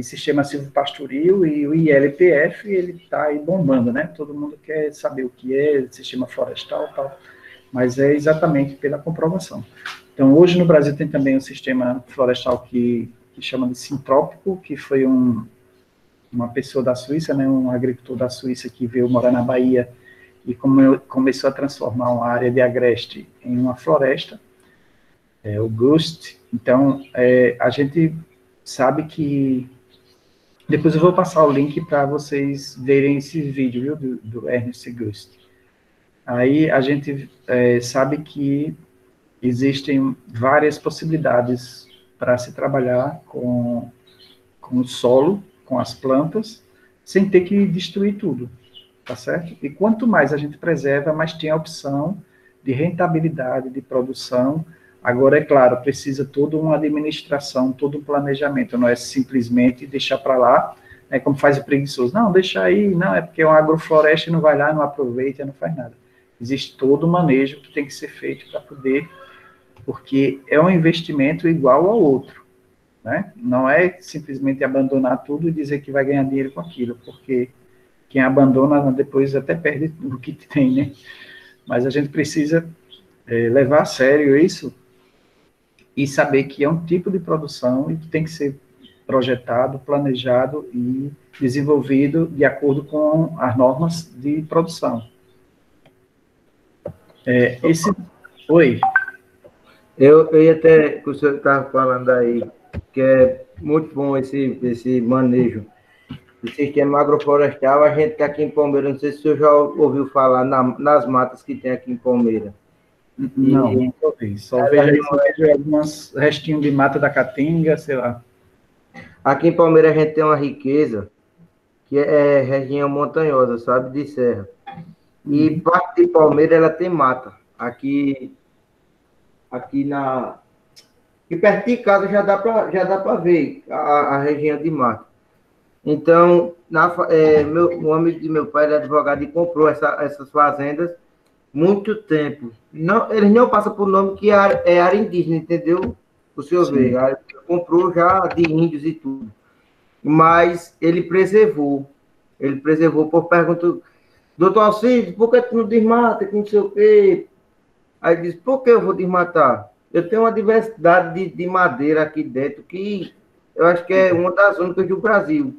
sistema silvopastoril, e o ILPF, ele está aí bombando, né? Todo mundo quer saber o que é sistema florestal e tal, mas é exatamente pela comprovação. Então, hoje no Brasil tem também um sistema florestal que chama de sintrópico, que foi uma pessoa da Suíça, né, um agricultor da Suíça que veio morar na Bahia e começou a transformar uma área de agreste em uma floresta, o GUST. Então, a gente sabe que... Depois eu vou passar o link para vocês verem esse vídeo, viu, do Ernest Gust. Aí a gente sabe que existem várias possibilidades para se trabalhar com o solo, com as plantas, sem ter que destruir tudo, tá certo? E quanto mais a gente preserva, mais tem a opção de rentabilidade, de produção. Agora, é claro, precisa toda uma administração, todo um planejamento, não é simplesmente deixar para lá, como faz o preguiçoso. Não, deixa aí, não, é porque é uma agrofloresta e não vai lá, não aproveita, não faz nada. Existe todo um manejo que tem que ser feito para poder, porque é um investimento igual ao outro, né? Não é simplesmente abandonar tudo e dizer que vai ganhar dinheiro com aquilo, porque quem abandona depois até perde o que tem, né? Mas a gente precisa levar a sério isso e saber que é um tipo de produção e que tem que ser projetado, planejado e desenvolvido de acordo com as normas de produção. Oi. Eu ia até, que o senhor estava falando aí, que é muito bom esse manejo do sistema agroflorestal. A gente que aqui em Palmeira, não sei se o senhor já ouviu falar nas matas que tem aqui em Palmeira. Não, não ouvi. Só vejo alguns restinhos de mata da caatinga, sei lá. Aqui em Palmeira a gente tem uma riqueza que é região montanhosa, sabe, de serra. E parte de Palmeira ela tem mata. Aqui perto de casa já dá para ver a região de mata. Então, o amigo de meu pai, ele é advogado e comprou essas fazendas muito tempo. Não, eles não passam por nome que é área indígena, entendeu? O senhor vê, comprou já de índios e tudo. Mas ele preservou por pergunta, doutor Alcides, por que tu não desmata, que não sei o quê? Aí ele disse, por que eu vou desmatar? Eu tenho uma diversidade de madeira aqui dentro que eu acho que é uma das únicas do Brasil.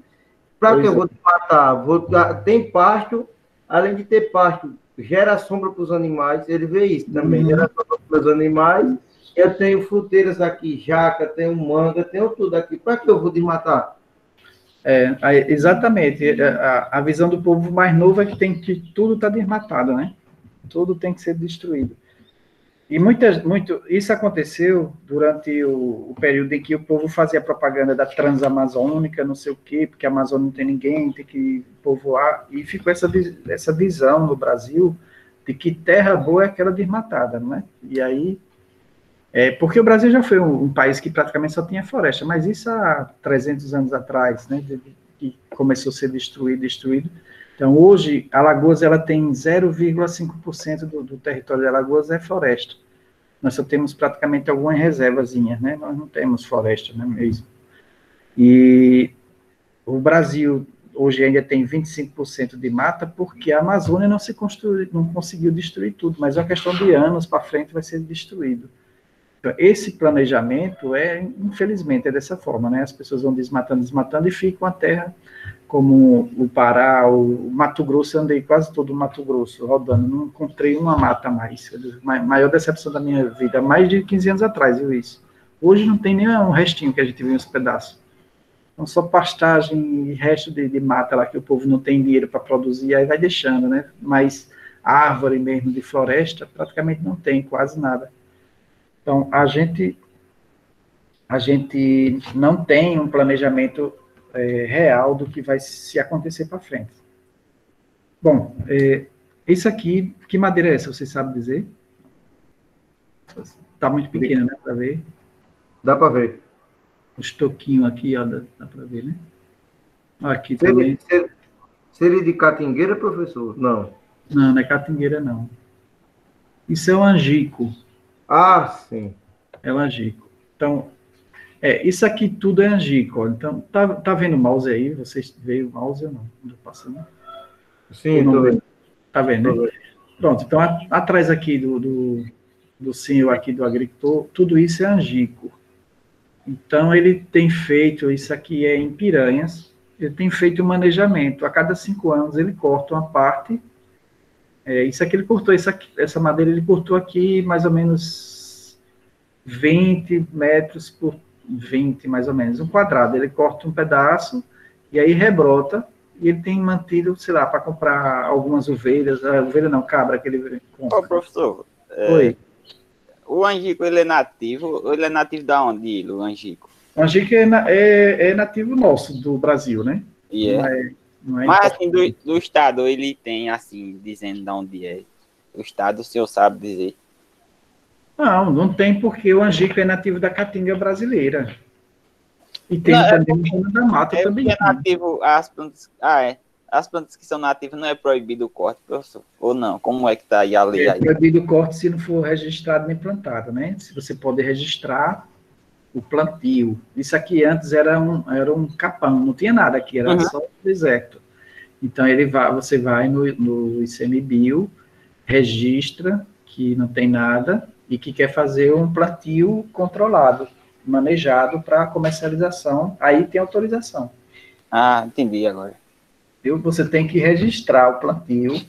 Para que eu vou desmatar? Tem pasto, além de ter pasto, gera sombra para os animais, ele vê isso também, gera sombra para os animais. Eu tenho fruteiras aqui, jaca, tenho manga, tenho tudo aqui. Para que eu vou desmatar? Exatamente. A visão do povo mais novo é que tudo está desmatado, né? Tudo tem que ser destruído. E isso aconteceu durante o período em que o povo fazia propaganda da Transamazônica, não sei o quê, porque a Amazônia não tem ninguém, tem que povoar, e ficou essa visão no Brasil de que terra boa é aquela desmatada, não é? E aí, porque o Brasil já foi um país que praticamente só tinha floresta, mas isso há 300 anos atrás, né, que começou a ser destruído. Então, hoje, Alagoas ela tem 0,5% do território de Alagoas é floresta. Nós só temos praticamente algumas reservazinhas, né? Nós não temos floresta, né, mesmo. E o Brasil hoje ainda tem 25% de mata porque a Amazônia não conseguiu destruir tudo, mas é uma questão de anos para frente vai ser destruído. Então, esse planejamento infelizmente, é dessa forma, né? As pessoas vão desmatando e ficam a terra como o Pará, o Mato Grosso, eu andei quase todo o Mato Grosso rodando, não encontrei uma mata mais. Maior decepção da minha vida, mais de 15 anos atrás, viu isso? Hoje não tem nem um restinho que a gente viu uns pedaços. Então, só pastagem e resto de mata lá que o povo não tem dinheiro para produzir, aí vai deixando, né? Mas árvore mesmo de floresta, praticamente não tem, quase nada. Então, a gente não tem um planejamento real do que vai se acontecer para frente. Bom, isso aqui, que madeira é essa? Você sabe dizer? Está muito pequena, né, para ver? Dá para ver. O estoquinho aqui, ó, dá para ver, né? Aqui também. Seria de catingueira, professor? Não. Não é catingueira, não. Isso é o angico. Ah, sim. É o angico. Então, isso aqui tudo é angico. Ó. Então, tá vendo o mouse aí? Vocês veem o mouse ou não? Passando? Sim, estou vendo. Tá vendo, né? Pronto, então, atrás aqui do senhor aqui do agricultor, tudo isso é angico. Então, ele tem feito, isso aqui é em Piranhas, ele tem feito um manejamento. A cada 5 anos, ele corta uma parte. Isso aqui ele cortou, essa madeira ele cortou aqui mais ou menos 20 metros por 20, mais ou menos, um quadrado. Ele corta um pedaço e aí rebrota, e ele tem mantido, sei lá, para comprar algumas ovelhas, ovelha não, cabra, que ele compra. Ô, professor, Oi. O angico, ele é nativo da onde, o angico? O angico é nativo nosso, do Brasil, né? Não é mas, assim, do estado, ele tem, assim, dizendo de onde é. O estado, o senhor sabe dizer? Não tem, porque o angico é nativo da caatinga brasileira. E tem também no Zona da Mata também. É nativo, as plantas que são nativas não é proibido o corte, professor? Ou não? Como é que está aí a lei? É proibido o corte se não for registrado nem plantado, né? Se você pode registrar o plantio. Isso aqui antes era um capão, não tinha nada aqui, era só deserto. Então, você vai no ICMBio, registra que não tem nada e que quer fazer um plantio controlado, manejado para comercialização, aí tem autorização. Ah, entendi agora. Você tem que registrar o plantio,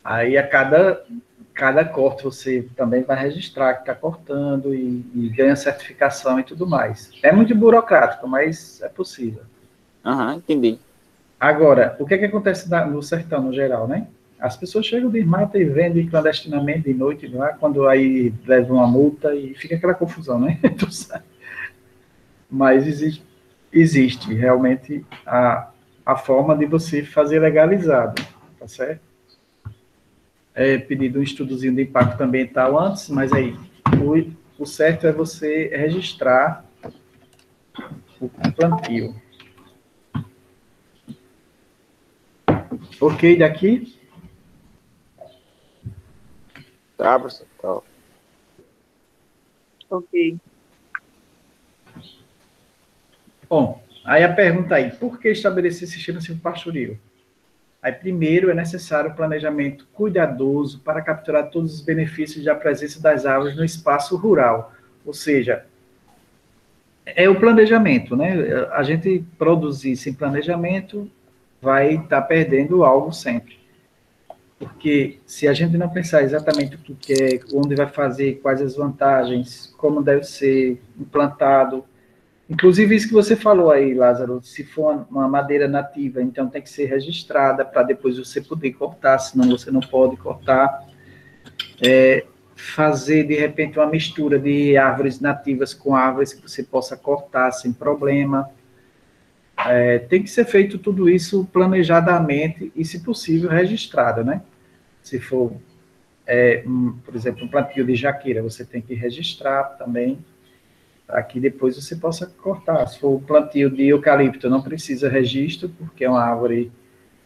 aí a cada corte você também vai registrar que está cortando e ganha certificação e tudo mais. É muito burocrático, mas é possível. Entendi. Agora, o que acontece no sertão, no geral, né? As pessoas chegam, desmatam e vendem clandestinamente de noite lá, quando aí levam uma multa e fica aquela confusão, né? Mas existe realmente a forma de você fazer legalizado, tá certo? É pedido um estudozinho de impacto ambiental antes, mas aí o certo é você registrar o plantio. Ok daqui? Tá, professor. Tá. Ok. Bom, aí a pergunta aí, por que estabelecer sistema silvopastoril? Aí, primeiro, é necessário um planejamento cuidadoso para capturar todos os benefícios da presença das árvores no espaço rural. Ou seja, é o planejamento, né? A gente produzir sem planejamento vai estar perdendo algo sempre. Porque se a gente não pensar exatamente o que é, onde vai fazer, quais as vantagens, como deve ser implantado, inclusive isso que você falou aí, Lázaro, se for uma madeira nativa, então tem que ser registrada para depois você poder cortar, senão você não pode cortar. Fazer, de repente, uma mistura de árvores nativas com árvores que você possa cortar sem problema. Tem que ser feito tudo isso planejadamente e, se possível, registrado, né? Se for, por exemplo, um plantio de jaqueira, você tem que registrar também, para que depois você possa cortar. Se for um plantio de eucalipto, não precisa registro, porque é uma árvore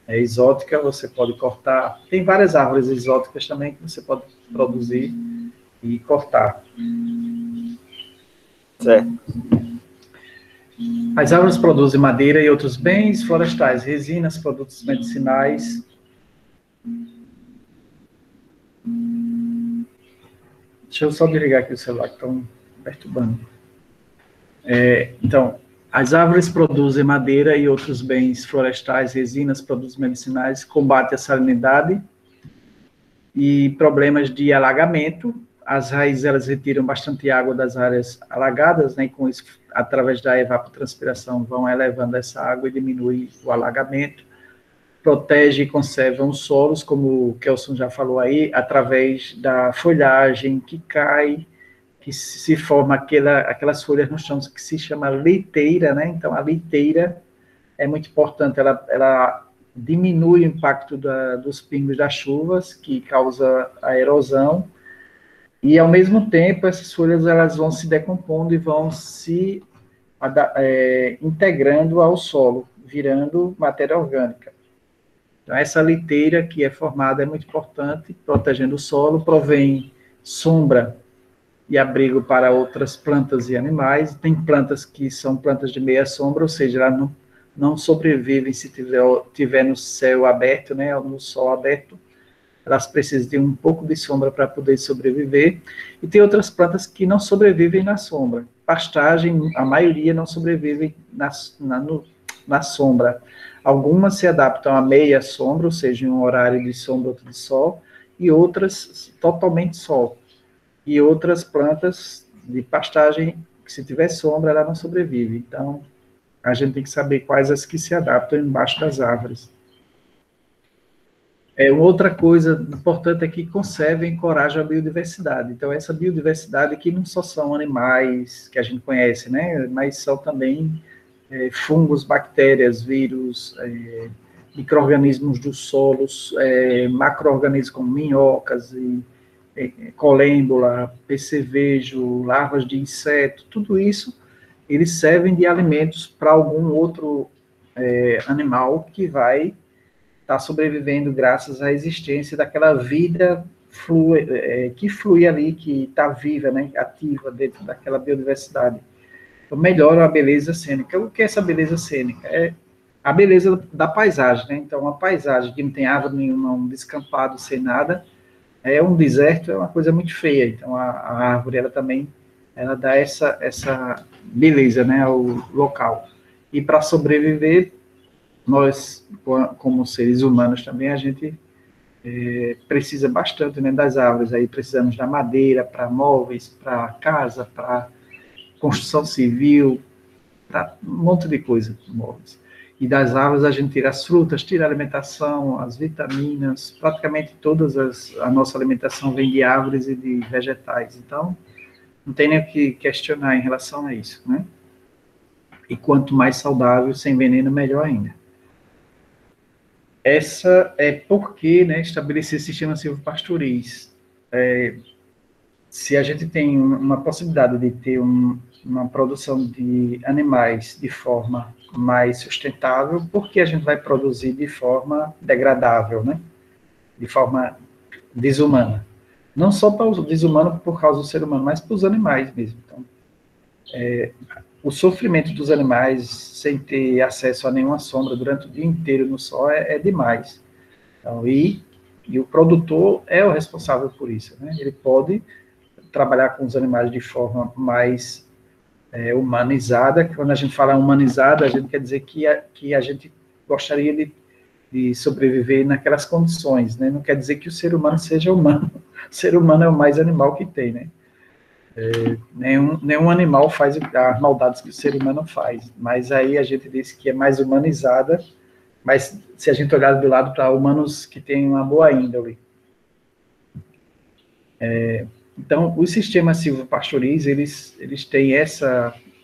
exótica, você pode cortar. Tem várias árvores exóticas também que você pode produzir e cortar. Certo. As árvores produzem madeira e outros bens florestais, resinas, produtos medicinais. Deixa eu só desligar aqui o celular, que estão perturbando. Então, as árvores produzem madeira e outros bens florestais, resinas, produtos medicinais, combate a salinidade e problemas de alagamento. As raízes, elas retiram bastante água das áreas alagadas, né, e com isso, através da evapotranspiração, vão elevando essa água e diminui o alagamento. Protege e conserva os solos, como o Kelson já falou aí, através da folhagem que cai, que se forma aquelas folhas no chão que se chama leiteira, né? Então, a leiteira é muito importante, ela diminui o impacto dos pingos das chuvas, que causa a erosão, e, ao mesmo tempo, essas folhas elas vão se decompondo e vão se integrando ao solo, virando matéria orgânica. Então, essa liteira que é formada é muito importante, protegendo o solo, provém sombra e abrigo para outras plantas e animais. Tem plantas que são plantas de meia sombra, ou seja, elas não sobrevivem se tiver no céu aberto, né, ou no sol aberto. Elas precisam de um pouco de sombra para poder sobreviver. E tem outras plantas que não sobrevivem na sombra. Pastagem, a maioria não sobrevive na sombra. Algumas se adaptam à meia sombra, ou seja, em um horário de sombra, outro de sol, e outras totalmente sol. E outras plantas de pastagem, que se tiver sombra, ela não sobrevive. Então, a gente tem que saber quais as que se adaptam embaixo das árvores. Outra coisa importante é que conserva e encoraja a biodiversidade. Então, essa biodiversidade aqui não só são animais que a gente conhece, né, mas são também fungos, bactérias, vírus, micro-organismos dos solos, macro-organismos como minhocas, colêmbula, percevejo, larvas de inseto, tudo isso, eles servem de alimentos para algum outro animal que vai estar sobrevivendo graças à existência daquela vida que flui ali, que está viva, né, ativa dentro daquela biodiversidade. Então, melhora a beleza cênica. O que é essa beleza cênica? É a beleza da paisagem, né? Então, uma paisagem que não tem árvore nenhuma, um descampado sem nada, um deserto, é uma coisa muito feia. Então, a árvore, ela também, ela dá essa beleza, né, ao local. E para sobreviver, nós, como seres humanos também, a gente precisa bastante, né, das árvores. Aí precisamos da madeira para móveis, para casa, para construção civil, para um monte de coisa, móveis. E das árvores a gente tira as frutas, tira a alimentação, as vitaminas, praticamente a nossa alimentação vem de árvores e de vegetais. Então, não tem nem o que questionar em relação a isso, né? E quanto mais saudável, sem veneno, melhor ainda. Essa é porque, né, estabelecer sistemas silvopastoris. Se a gente tem uma possibilidade de ter uma produção de animais de forma mais sustentável, porque a gente vai produzir de forma degradável, né? De forma desumana. Não só para o desumano por causa do ser humano, mas para os animais mesmo. Então, o sofrimento dos animais sem ter acesso a nenhuma sombra durante o dia inteiro no sol é demais. Então, e o produtor é o responsável por isso, né? Ele pode trabalhar com os animais de forma mais humanizada. Quando a gente fala humanizada, a gente quer dizer que a gente gostaria de sobreviver naquelas condições, né? Não quer dizer que o ser humano seja humano. O ser humano é o mais animal que tem, né? Nenhum animal faz as maldades que o ser humano faz, mas aí a gente diz que é mais humanizada, mas se a gente olhar do lado para humanos que têm uma boa índole. Então, os sistemas silvopastoris, eles têm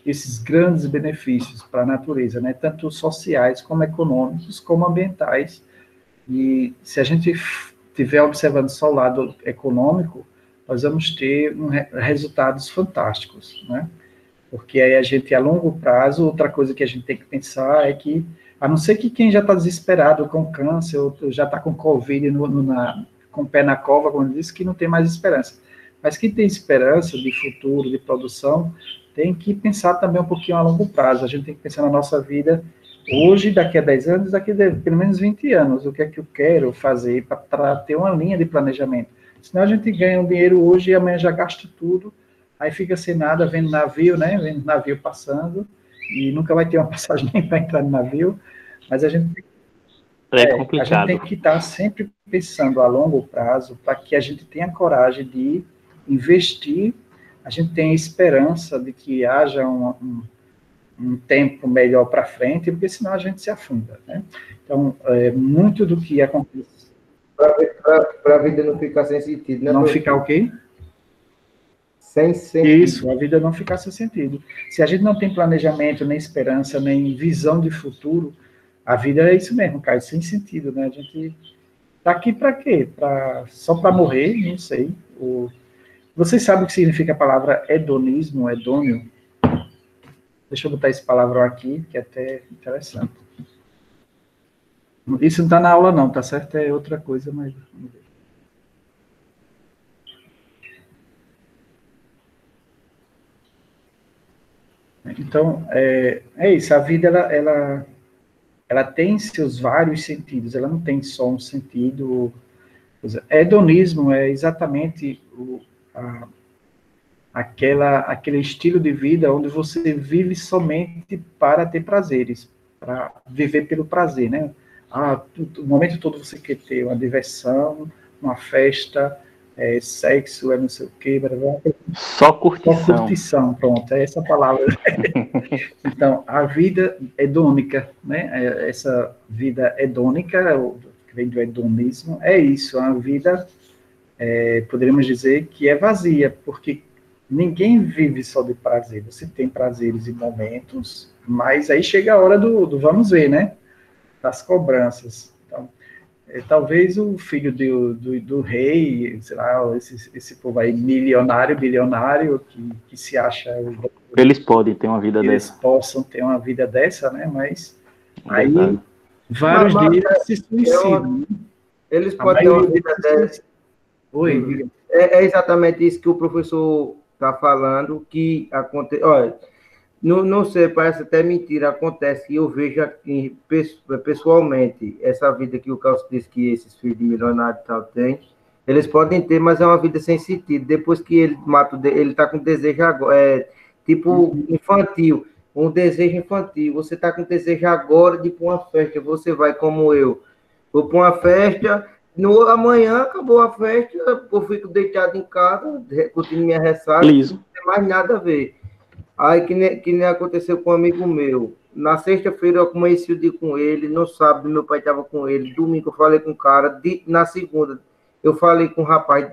esses grandes benefícios para a natureza, né? Tanto sociais, como econômicos, como ambientais. E se a gente estiver observando só o lado econômico, nós vamos ter resultados fantásticos, né? Porque aí a gente, a longo prazo, outra coisa que a gente tem que pensar é que, a não ser que quem já está desesperado com câncer, ou já está com Covid com o pé na cova, como eu disse, que não tem mais esperança. Mas quem tem esperança de futuro, de produção, tem que pensar também um pouquinho a longo prazo. A gente tem que pensar na nossa vida hoje, daqui a 10 anos, daqui a pelo menos 20 anos. O que é que eu quero fazer para ter uma linha de planejamento? Senão a gente ganha um dinheiro hoje e amanhã já gasta tudo, aí fica sem nada, vendo navio, né? Vendo navio passando, e nunca vai ter uma passagem nem para entrar no navio, mas a gente tem que estar sempre pensando a longo prazo para que a gente tenha coragem de investir, a gente tenha esperança de que haja um tempo melhor para frente, porque senão a gente se afunda, né? Então, muito do que acontece... Para a vida não ficar sem sentido, né? Não ficar o quê? Sem sentido. Isso, a vida não ficar sem sentido. Se a gente não tem planejamento, nem esperança, nem visão de futuro, a vida é isso mesmo, cara, sem sentido, né? A gente tá aqui para quê? Só para morrer? Não sei. Vocês sabem o que significa a palavra hedonismo, hedônio? Deixa eu botar esse palavrão aqui, que é até interessante. Isso não está na aula não, tá certo? É outra coisa, mas... vamos ver. Então, é isso, a vida, ela tem seus vários sentidos, ela não tem só um sentido... Hedonismo é exatamente aquele estilo de vida onde você vive somente para ter prazeres, para viver pelo prazer, né? O momento todo você quer ter uma diversão, uma festa, sexo, não sei o quê, só curtição. Só curtição, pronto, é essa palavra. Então, a vida hedônica, né? Essa vida hedônica, que vem do hedonismo, é isso, a vida, poderíamos dizer que é vazia, porque ninguém vive só de prazer, você tem prazeres e momentos, mas aí chega a hora do vamos ver, né? Das cobranças. Então, talvez o filho do rei, sei lá, esse povo aí milionário, bilionário, que se acha... Eles podem ter uma vida dessa. Eles possam ter uma vida dessa, né? Mas aí vários deles se suicidam. Eles podem ter uma vida dessa. Oi. É exatamente isso que o professor está falando, que acontece... Olha, não sei, parece até mentira, acontece que eu vejo aqui, pessoalmente, essa vida que o Carlos disse que esses filhos de milionário e tal têm, eles podem ter, mas é uma vida sem sentido. Depois que ele mata, ele está com desejo agora, tipo infantil, um desejo infantil. Você está com desejo agora de ir para uma festa, você vai como eu. Vou para uma festa, amanhã acabou a festa, eu fico deitado em casa, curtindo minha ressaca, não tem mais nada a ver. Aí que nem aconteceu com um amigo meu. Na sexta-feira eu conheci o dia com ele, no sábado meu pai estava com ele, domingo eu falei com o cara, na segunda eu falei com o rapaz,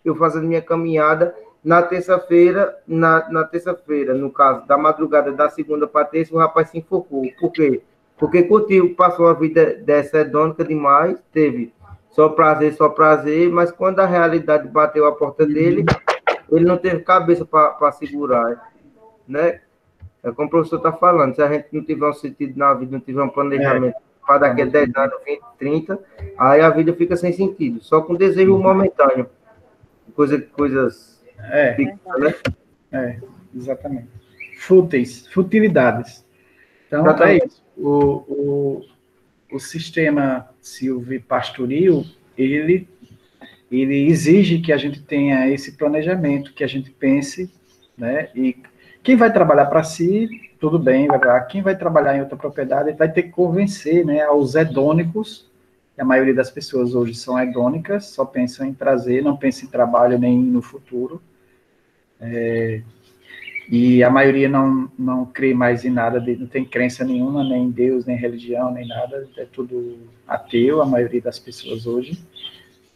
eu fazendo minha caminhada, na terça-feira, no caso, da madrugada da segunda para terça, o rapaz se enforcou. Por quê? Porque curtiu, passou a vida dessa hedônica demais, teve só prazer, mas quando a realidade bateu a porta dele, ele não teve cabeça para segurar, né? É como o professor está falando, se a gente não tiver um sentido na vida, não tiver um planejamento para daqui a 10 anos, 20, 30, aí a vida fica sem sentido, só com desejo momentâneo. Coisas pequenas, né? Exatamente. Futilidades. Então, é isso. O sistema silvopastoril, ele exige que a gente tenha esse planejamento, que a gente pense, né? E quem vai trabalhar para si, tudo bem, quem vai trabalhar em outra propriedade vai ter que convencer, né, aos hedônicos, que a maioria das pessoas hoje são hedônicas, só pensam em prazer, não pensam em trabalho nem no futuro. E a maioria não crê mais em nada, não tem crença nenhuma, nem em Deus, nem em religião, nem nada, é tudo ateu, a maioria das pessoas hoje.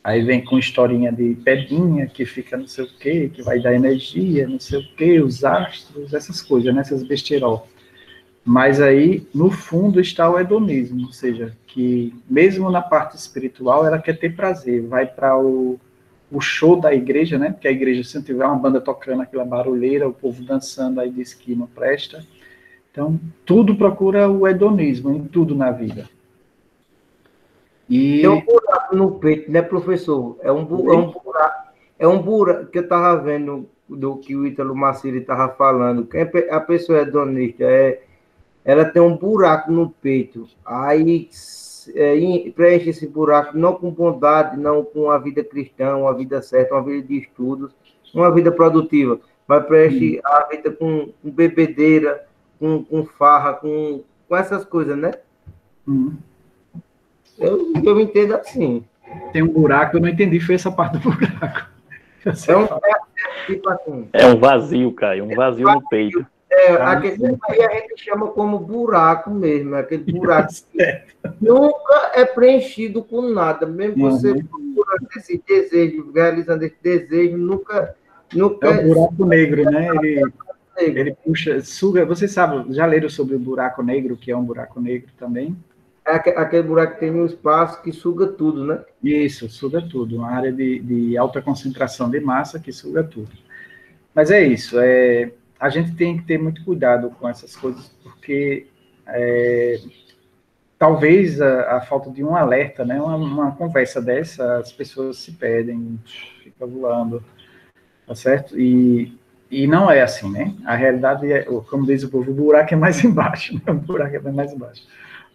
Aí vem com historinha de pedrinha, que fica não sei o quê, que vai dar energia, não sei o quê, os astros, essas coisas, né, essas besteirol. Mas aí, no fundo, está o hedonismo, ou seja, que mesmo na parte espiritual, ela quer ter prazer, vai para o show da igreja, né? Porque a igreja, se não tiver uma banda tocando aquela barulheira, o povo dançando, aí diz que não presta. Então, tudo procura o hedonismo, em tudo na vida. E... Tem um buraco no peito, né, professor? É um buraco que eu estava vendo do que o Ítalo Maciri estava falando. A pessoa hedonista, ela tem um buraco no peito. Aí preenche esse buraco não com bondade, não com a vida cristã, uma vida certa, uma vida de estudos, uma vida produtiva, mas preenche a vida com bebedeira, com farra, com essas coisas, né? Eu entendo assim. Tem um buraco, eu não entendi, foi essa parte do buraco. É um vazio, Caio, um vazio no peito. Aquele aí a gente chama como buraco mesmo, aquele buraco que nunca é preenchido com nada, mesmo você procurando esse desejo, realizando esse desejo, nunca é um buraco negro, né? Ele puxa, suga, você sabe, já leram sobre o buraco negro, que é um buraco negro também? É aquele buraco que tem um espaço que suga tudo, né? Isso, suga tudo, uma área de alta concentração de massa que suga tudo. Mas é isso, a gente tem que ter muito cuidado com essas coisas, porque talvez a falta de um alerta, né, uma conversa dessa, as pessoas se perdem, ficam voando, tá certo? E não é assim, né? A realidade é, como diz o povo, o buraco é mais embaixo, né? O buraco é mais embaixo.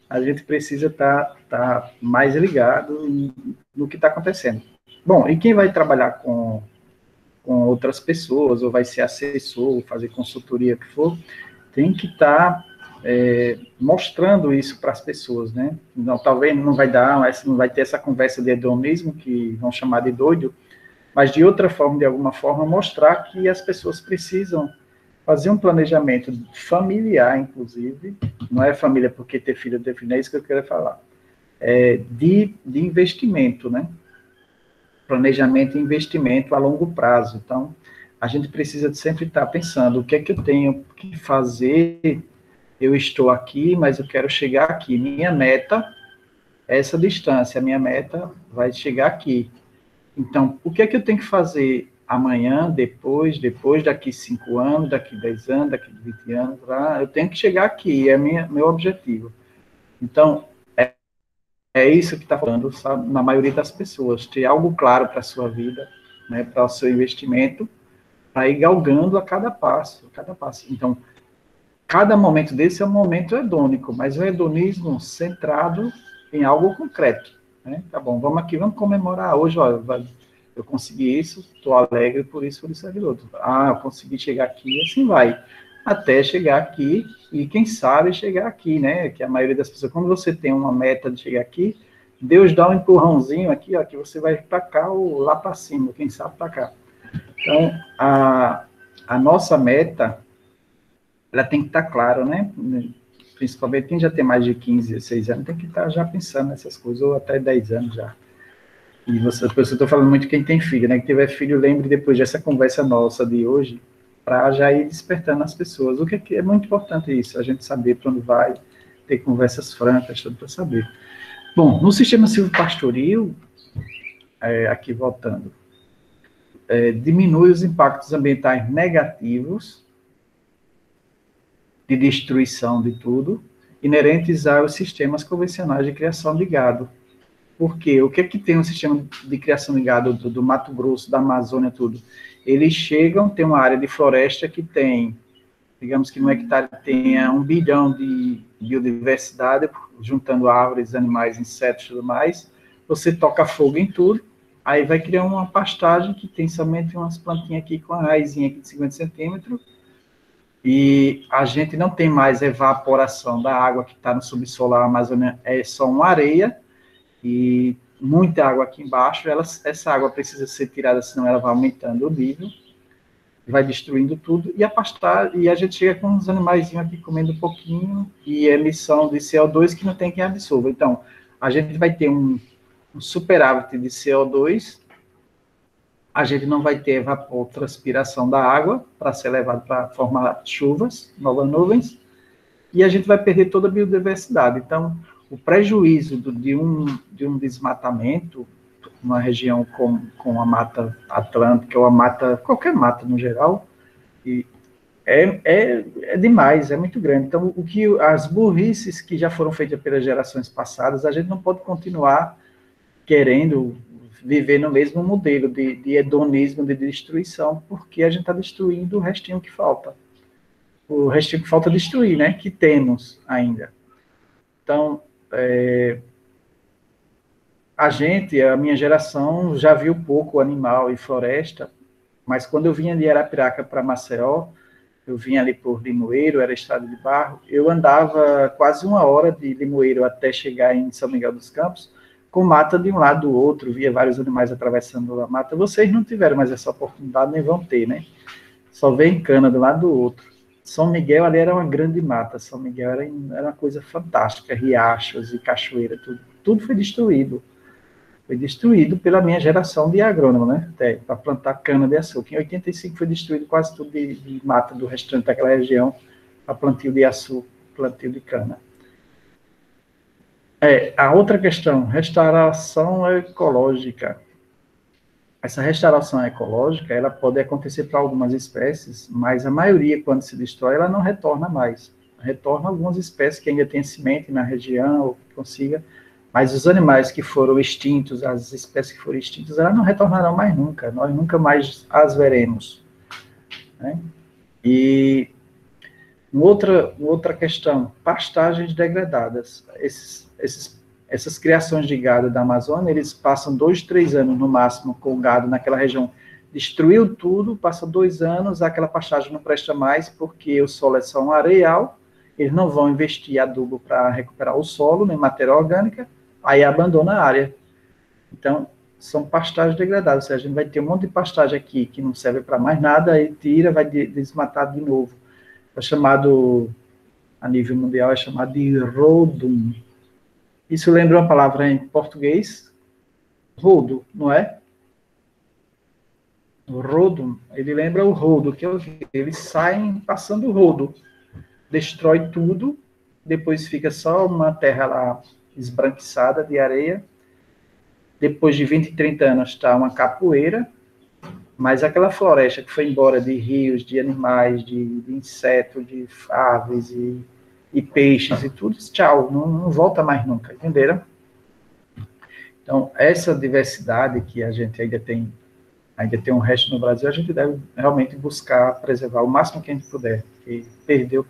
A gente precisa estar mais ligado no que está acontecendo. Bom, e quem vai trabalhar com outras pessoas, ou vai ser assessor, ou fazer consultoria, o que for, tem que estar mostrando isso para as pessoas, né? Não, talvez não vai ter essa conversa de hedonismo, que vão chamar de doido, mas de outra forma, de alguma forma, mostrar que as pessoas precisam fazer um planejamento familiar, inclusive, não é família porque ter filho, não é isso que eu quero falar, de investimento, né? Planejamento e investimento a longo prazo. Então, a gente precisa sempre estar pensando, o que é que eu tenho que fazer? Eu estou aqui, mas eu quero chegar aqui. Minha meta é essa distância, minha meta vai chegar aqui. Então, o que é que eu tenho que fazer amanhã, depois, daqui 5 anos, daqui 10 anos, daqui 20 anos, eu tenho que chegar aqui, é meu objetivo. Então, é isso que está falando, sabe, na maioria das pessoas, ter algo claro para a sua vida, né, para o seu investimento, para ir galgando a cada passo. Então, cada momento desse é um momento hedônico, mas o hedonismo centrado em algo concreto, né? Tá bom, vamos aqui, vamos comemorar hoje, olha, eu consegui isso, estou alegre por isso, aquilo outro. Eu consegui chegar aqui, assim vai, até chegar aqui, e quem sabe chegar aqui, né? Que a maioria das pessoas, quando você tem uma meta de chegar aqui, Deus dá um empurrãozinho aqui, ó, que você vai para cá ou lá para cima, quem sabe para cá. Então, a nossa meta, ela tem que estar clara, né? Principalmente quem já tem mais de 15, 16 anos, tem que estar já pensando nessas coisas, ou até 10 anos já. E eu estou falando muito quem tem filho, né? Que tiver filho, lembre depois dessa conversa nossa de hoje, para já ir despertando as pessoas. O que é muito importante isso, a gente saber para onde vai, ter conversas francas, tudo para saber. Bom, no sistema silvopastoril, aqui voltando, diminui os impactos ambientais negativos de destruição de tudo, inerentes aos sistemas convencionais de criação de gado. Por quê? O que é que tem um sistema de criação de gado do Mato Grosso, da Amazônia, tudo? Eles chegam, tem uma área de floresta que tem, digamos que no hectare tenha 1 bilhão de biodiversidade, juntando árvores, animais, insetos e tudo mais. Você toca fogo em tudo, aí vai criar uma pastagem que tem somente umas plantinhas aqui com a raizinha aqui de 50 centímetros, e a gente não tem mais evaporação da água que está no subsolo da Amazônia, é só uma areia, e muita água aqui embaixo, essa água precisa ser tirada, senão ela vai aumentando o nível, vai destruindo tudo, e a gente chega com uns animaizinhos aqui comendo um pouquinho, e emissão de CO2 que não tem quem absorva. Então, a gente vai ter um superávit de CO2, a gente não vai ter evapotranspiração da água para ser levado para formar chuvas, novas nuvens, e a gente vai perder toda a biodiversidade. Então, o prejuízo de um desmatamento, uma região com a Mata Atlântica, ou a mata, qualquer mata no geral, é demais, é muito grande. Então, as burrices que já foram feitas pelas gerações passadas, a gente não pode continuar querendo viver no mesmo modelo de hedonismo, de destruição, porque a gente está destruindo o restinho que falta. O restinho que falta destruir, né? Que temos ainda. Então, a minha geração, já viu pouco animal e floresta, mas quando eu vinha de Arapiraca para Maceió, eu vinha ali por Limoeiro, era estrada de barro, eu andava quase 1 hora de Limoeiro até chegar em São Miguel dos Campos, com mata de um lado do outro, via vários animais atravessando a mata. Vocês não tiveram mais essa oportunidade, nem vão ter, né? Só vem cana do lado do outro. São Miguel ali era uma grande mata, São Miguel era uma coisa fantástica, riachos e cachoeira, tudo foi destruído. Foi destruído pela minha geração de agrônomo, né? Para plantar cana de açúcar. Em 85 foi destruído quase tudo de mata do restante daquela região, para plantio de açúcar, plantio de cana. A outra questão, restauração ecológica. Essa restauração ecológica, ela pode acontecer para algumas espécies, mas a maioria, quando se destrói, ela não retorna mais. Retorna algumas espécies que ainda têm semente na região, ou que consiga, mas os animais que foram extintos, as espécies que foram extintas, elas não retornarão mais nunca, nós nunca mais as veremos. Né? E outra questão, pastagens degradadas. Essas criações de gado da Amazônia, eles passam 2, 3 anos no máximo com o gado naquela região. Destruiu tudo, passa 2 anos, aquela pastagem não presta mais, porque o solo é só um areal, eles não vão investir adubo para recuperar o solo, nem matéria orgânica, aí abandona a área. Então, são pastagens degradadas, ou seja, a gente vai ter um monte de pastagem aqui que não serve para mais nada, aí tira, vai desmatar de novo. É chamado, a nível mundial, é chamado de rodum. Isso lembra uma palavra em português? Rodo, não é? O rodum, ele lembra o rodo, que eles saem passando o rodo, destrói tudo, depois fica só uma terra lá esbranquiçada de areia, depois de 20, 30 anos está uma capoeira, mas aquela floresta que foi embora de rios, de animais, de insetos, de aves e peixes e tudo, tchau, não volta mais nunca, entenderam? Então, essa diversidade que a gente ainda tem um resto no Brasil, a gente deve realmente buscar preservar o máximo que a gente puder, porque perdeu.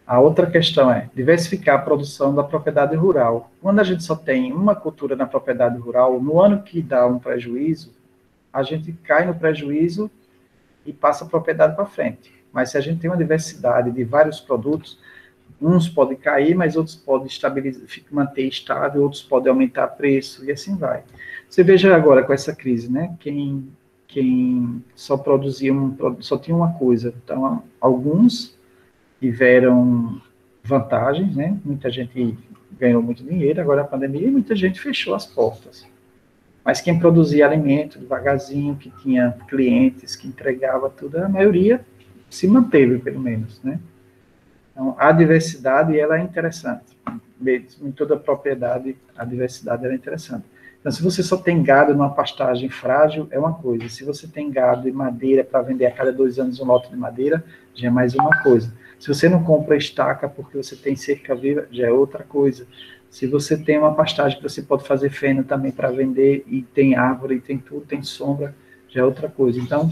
A outra questão é diversificar a produção da propriedade rural. Quando a gente só tem uma cultura na propriedade rural, no ano que dá um prejuízo, a gente cai no prejuízo e passa a propriedade para frente. Mas se a gente tem uma diversidade de vários produtos, uns podem cair, mas outros podem estabilizar, manter estável, outros podem aumentar preço, e assim vai. Você veja agora com essa crise, né? Quem só produzia só tinha uma coisa. Então, alguns tiveram vantagens, né? Muita gente ganhou muito dinheiro agora a pandemia, e muita gente fechou as portas. Mas quem produzia alimento devagarzinho, que tinha clientes, que entregava tudo, a maioria se manteve, pelo menos, né? Então, a diversidade, ela é interessante. Em toda a propriedade, a diversidade é interessante. Então, se você só tem gado numa pastagem frágil, é uma coisa. Se você tem gado e madeira para vender a cada 2 anos um lote de madeira, já é mais uma coisa. Se você não compra estaca porque você tem cerca viva, já é outra coisa. Se você tem uma pastagem que você pode fazer feno também para vender, e tem árvore, e tem tudo, tem sombra, já é outra coisa. Então,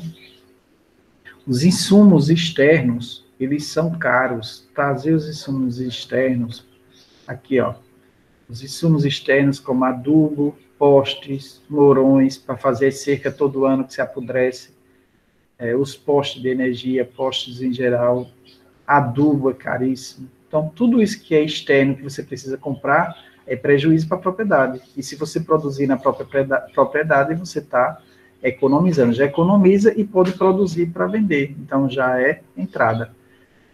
os insumos externos, eles são caros. Trazer os insumos externos, aqui, ó, os insumos externos como adubo, postes, morões, para fazer cerca todo ano que se apodrece, os postes de energia, postes em geral, adubo é caríssimo. Então, tudo isso que é externo, que você precisa comprar, é prejuízo para a propriedade. E se você produzir na própria propriedade, você está economizando. Já economiza e pode produzir para vender. Então, já é entrada.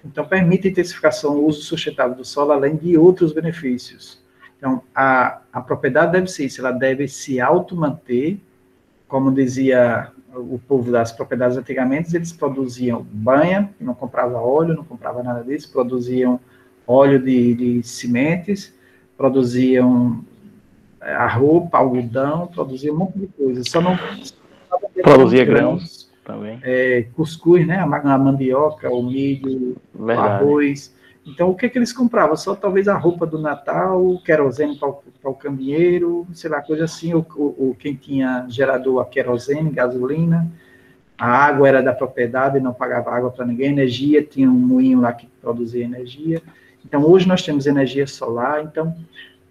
Então, permite a intensificação, o uso sustentável do solo, além de outros benefícios. Então, a propriedade deve ser isso, ela deve se automanter, como dizia o povo das propriedades antigamente, eles produziam banha, não comprava óleo, não comprava nada disso, produziam óleo de sementes, produziam a roupa, algodão, produziam um monte de coisa, só não produzia grãos também. Cuscuz, né, a mandioca, o milho, o arroz. Então, o que eles compravam? Só talvez a roupa do Natal, querosene para o caminheiro, sei lá, coisa assim, ou quem tinha gerador a querosene, gasolina, a água era da propriedade, não pagava água para ninguém, energia, tinha um moinho lá que produzia energia. Então, hoje nós temos energia solar, então,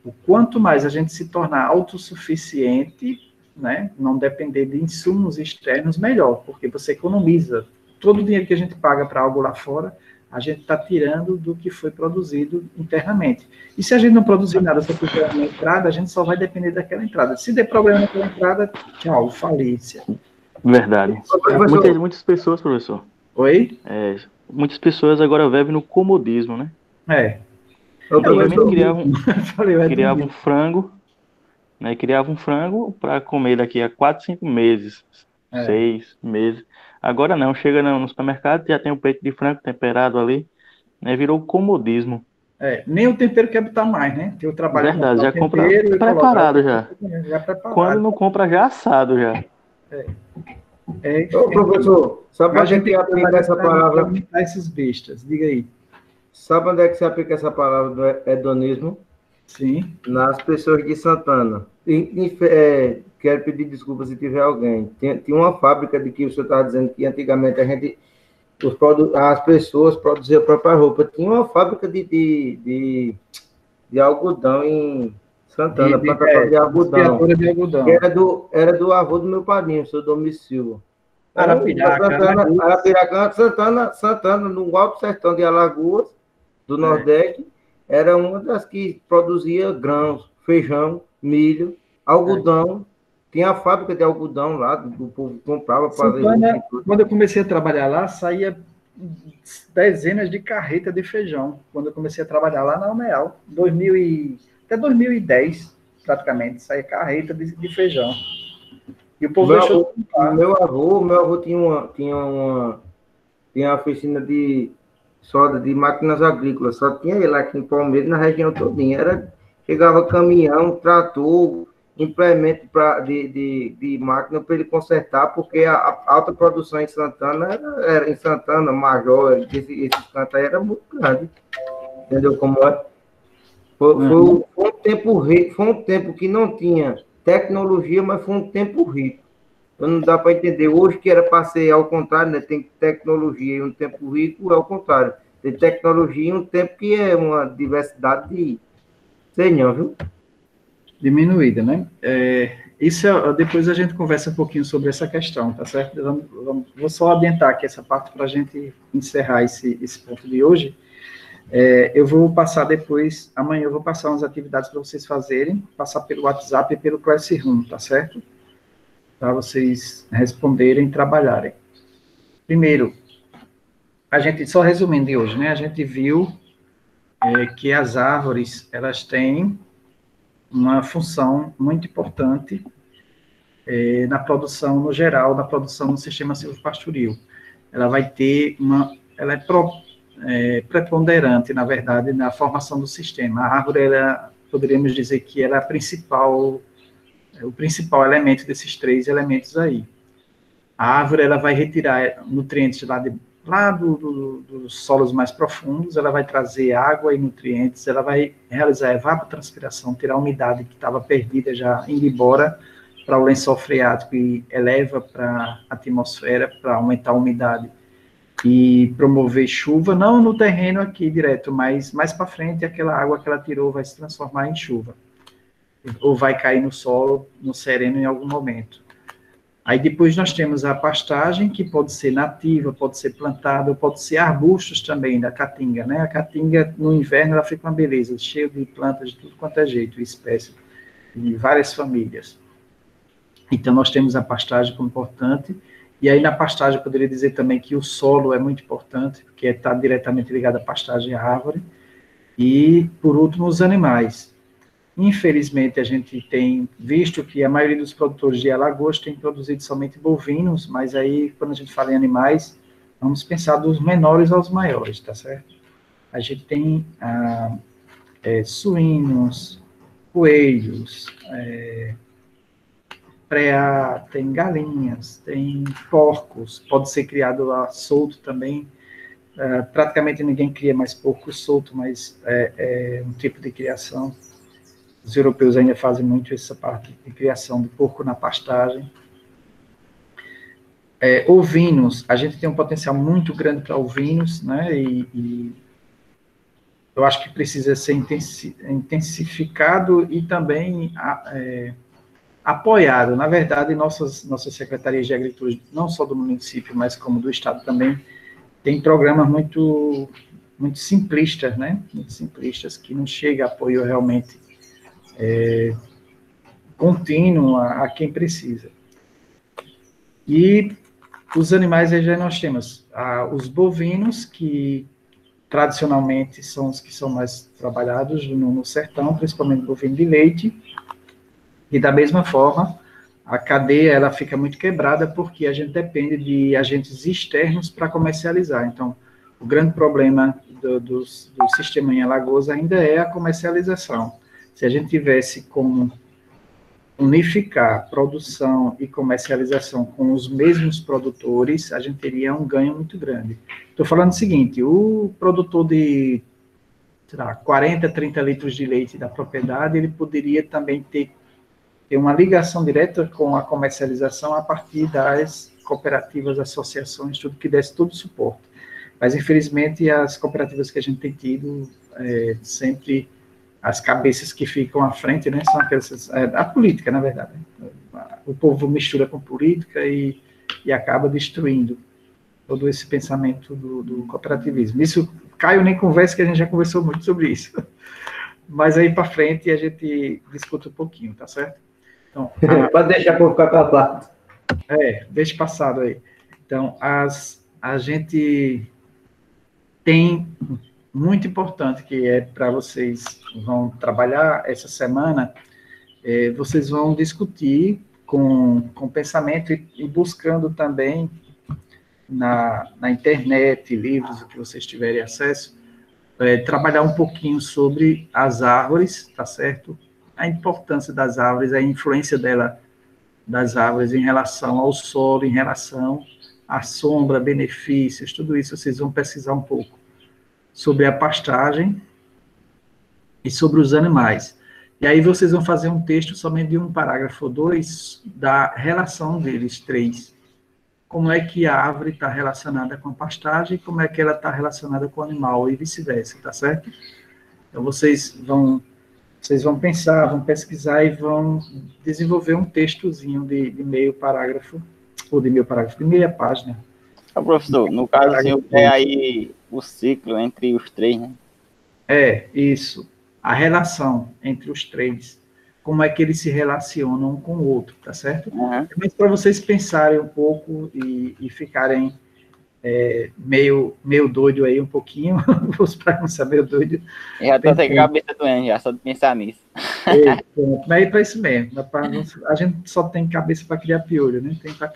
o quanto mais a gente se tornar autossuficiente, né, não depender de insumos externos, melhor, porque você economiza. Todo o dinheiro que a gente paga para algo lá fora, a gente está tirando do que foi produzido internamente. E se a gente não produzir nada, só fizer uma entrada, a gente só vai depender daquela entrada. Se der problema naquela entrada, tchau, falência. Verdade. Muitas pessoas, professor. Oi? Muitas pessoas agora vivem no comodismo, né? Antigamente criavam um frango, né? Criava um frango para comer daqui a 4, 5 meses, 6 meses. Agora não, chega no supermercado, já tem o peito de frango temperado ali, né? Virou comodismo. Nem o tempero quer botar mais, né? Que eu trabalho. Verdade, já compra preparado já. Quando não compra já assado já. Professor, sabe onde é que aplica essa palavra? Esses bestas, diga aí. Sabe onde é que se aplica essa palavra do hedonismo? Sim. Nas pessoas de Santana. Quero pedir desculpas se tiver alguém. Tinha uma fábrica de que o senhor estava dizendo que antigamente as pessoas produziam a própria roupa. Tinha uma fábrica de algodão em Santana, plantação de algodão. Que era do avô do meu padrinho, o seu Domicílio. Arapiraca, Santana, no Alto Sertão de Alagoas, do Nordeste, era uma das que produzia grãos, feijão, milho, algodão. Tinha a fábrica de algodão lá, do povo comprava para fazer. Quando eu comecei a trabalhar lá, saía dezenas de carretas de feijão. Quando eu comecei a trabalhar lá na UNEAL, até 2010, praticamente, saía carreta de feijão. E o povo meu avô tinha uma oficina de solda de máquinas agrícolas, só tinha ele aqui em Palmeiras, na região todinha. Chegava caminhão, trator, implemento de máquina para ele consertar, porque a alta produção em Santana era em Santana, Major, esses cantos aí era muito grande. Entendeu como é? Foi um tempo que não tinha tecnologia, mas foi um tempo rico. Então não dá para entender. Hoje que era para ser ao contrário, né? Tem tecnologia e um tempo rico, é ao contrário. Tem tecnologia e um tempo que é uma diversidade de... Sei não, viu? Diminuída, né? Depois a gente conversa um pouquinho sobre essa questão, tá certo? Vou só adiantar aqui essa parte para a gente encerrar esse ponto de hoje. Eu vou passar depois, amanhã eu vou passar umas atividades para vocês fazerem, passar pelo WhatsApp e pelo Classroom, tá certo? Para vocês responderem e trabalharem. Primeiro, só resumindo de hoje, né? A gente viu que as árvores, elas têm uma função muito importante na produção, no geral, na produção do sistema silvopastoril. Ela vai ter ela é preponderante, na verdade, na formação do sistema. A árvore, poderíamos dizer que ela é o principal elemento desses 3 elementos aí. A árvore, ela vai retirar nutrientes lá lá dos solos mais profundos, ela vai trazer água e nutrientes, ela vai realizar a evapotranspiração, tirar a umidade que estava perdida, já indo embora para o lençol freático e eleva para a atmosfera para aumentar a umidade e promover chuva, não no terreno aqui direto, mas mais para frente aquela água que ela tirou vai se transformar em chuva, ou vai cair no solo, no sereno em algum momento. Aí depois nós temos a pastagem, que pode ser nativa, pode ser plantada, pode ser arbustos também, da caatinga, né? A caatinga, no inverno, ela fica uma beleza, cheia de plantas de tudo quanto é jeito, espécies, de várias famílias. Então, nós temos a pastagem como importante, e aí na pastagem eu poderia dizer também que o solo é muito importante, porque está diretamente ligado à pastagem e à árvore, e, por último, os animais. Infelizmente, a gente tem visto que a maioria dos produtores de Alagoas tem produzido somente bovinos, mas aí, quando a gente fala em animais, vamos pensar dos menores aos maiores, tá certo? A gente tem suínos, coelhos, preá, tem galinhas, tem porcos, pode ser criado lá solto também. Praticamente ninguém cria mais porco solto, mas é um tipo de criação. Os europeus ainda fazem muito essa parte de criação do porco na pastagem. Ovinos, a gente tem um potencial muito grande para ovinos, né? E eu acho que precisa ser intensificado e também apoiado. Na verdade, nossas secretarias de agricultura, não só do município, mas como do estado também, tem programas muito simplistas, né? Muito simplistas, que não chega apoio realmente contínuo a quem precisa. E os animais, aí já nós temos os bovinos, que tradicionalmente são os que são mais trabalhados no sertão, principalmente bovino de leite, e da mesma forma, a cadeia ela fica muito quebrada porque a gente depende de agentes externos para comercializar. Então, o grande problema do sistema em Alagoas ainda é a comercialização. Se a gente tivesse como unificar produção e comercialização com os mesmos produtores, a gente teria um ganho muito grande. Estou falando o seguinte, o produtor de 40, 30 litros de leite da propriedade, ele poderia também ter uma ligação direta com a comercialização a partir das cooperativas, associações, tudo que desse todo o suporte. Mas, infelizmente, as cooperativas que a gente tem tido sempre... As cabeças que ficam à frente, né, são aquelas... a política, na verdade. O povo mistura com política e acaba destruindo todo esse pensamento do cooperativismo. Isso, Caio nem conversa, que a gente já conversou muito sobre isso. Mas aí para frente a gente discute um pouquinho, tá certo? Então, pode deixar para ficar acabado. Deixa passado aí. Então, a gente tem... muito importante, que é para vocês vão trabalhar essa semana, vocês vão discutir com pensamento e buscando também na internet, livros, o que vocês tiverem acesso, trabalhar um pouquinho sobre as árvores, tá certo? A importância das árvores, a influência das árvores em relação ao solo, em relação à sombra, benefícios, tudo isso vocês vão pesquisar um pouco sobre a pastagem e sobre os animais. E aí vocês vão fazer um texto somente de um parágrafo ou dois da relação deles, 3. Como é que a árvore está relacionada com a pastagem, como é que ela está relacionada com o animal e vice-versa, tá certo? Então vocês vão pensar, vão pesquisar e vão desenvolver um textozinho de meio parágrafo, ou de meia página. Professor, no caso, o senhor é aí o ciclo entre os 3, né? Isso. A relação entre os 3. Como é que eles se relacionam um com o outro, tá certo? Uhum. Mas para vocês pensarem um pouco e ficarem meio doido aí um pouquinho, vou para não ser meio doido. Já estou sem cabeça doendo, já só de pensar nisso. Mas é para isso mesmo. A gente só tem cabeça para criar piolho, né? Tem para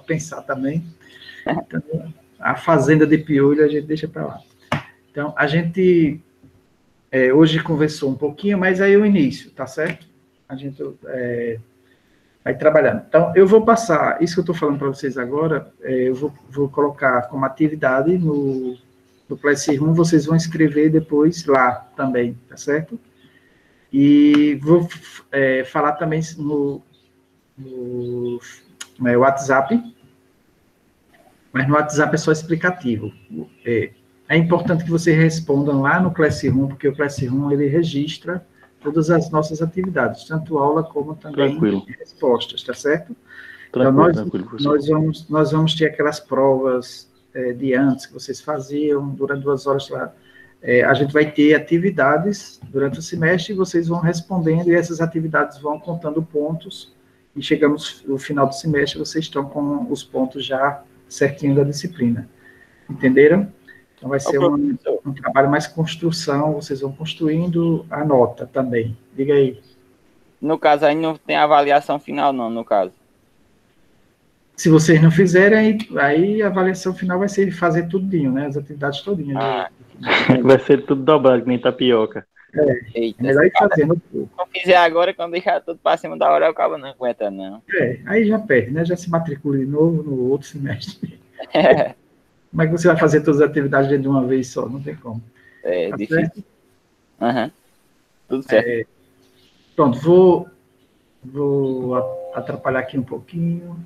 pensar também. Então, a fazenda de piolho a gente deixa para lá. Então, a gente hoje conversou um pouquinho, mas aí o início, tá certo? A gente Vai trabalhando. Então, eu vou passar, isso que eu estou falando para vocês agora, eu vou colocar como atividade no Classroom, vocês vão escrever depois lá também, tá certo? E vou falar também no WhatsApp, mas no WhatsApp é só explicativo. É importante que vocês respondam lá no Classroom, porque o Classroom, ele registra todas as nossas atividades, tanto aula como também respostas, tá certo? Então, nós vamos ter aquelas provas de antes que vocês faziam, durante 2 horas lá. A gente vai ter atividades durante o semestre, e vocês vão respondendo, e essas atividades vão contando pontos, e chegamos no final do semestre, vocês estão com os pontos já certinho da disciplina. Entenderam? Então, vai ser um trabalho mais construção, vocês vão construindo a nota também. Diga aí. No caso, aí não tem avaliação final, não, no caso. Se vocês não fizerem, aí a avaliação final vai ser fazer tudinho, né? As atividades todinhas. Vai ser tudo dobrado, que nem tapioca. Eita, melhor ir fazendo. Se eu fizer agora, quando deixar tudo para cima da hora, o cabo não aguenta, não. Aí já perde, né? Já se matricula de novo no outro semestre. Como é que você vai fazer todas as atividades de uma vez só? Não tem como. Tá difícil. Tudo certo. Pronto, vou atrapalhar aqui um pouquinho.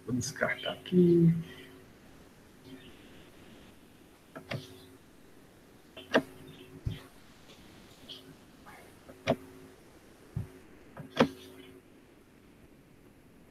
Vou descartar aqui.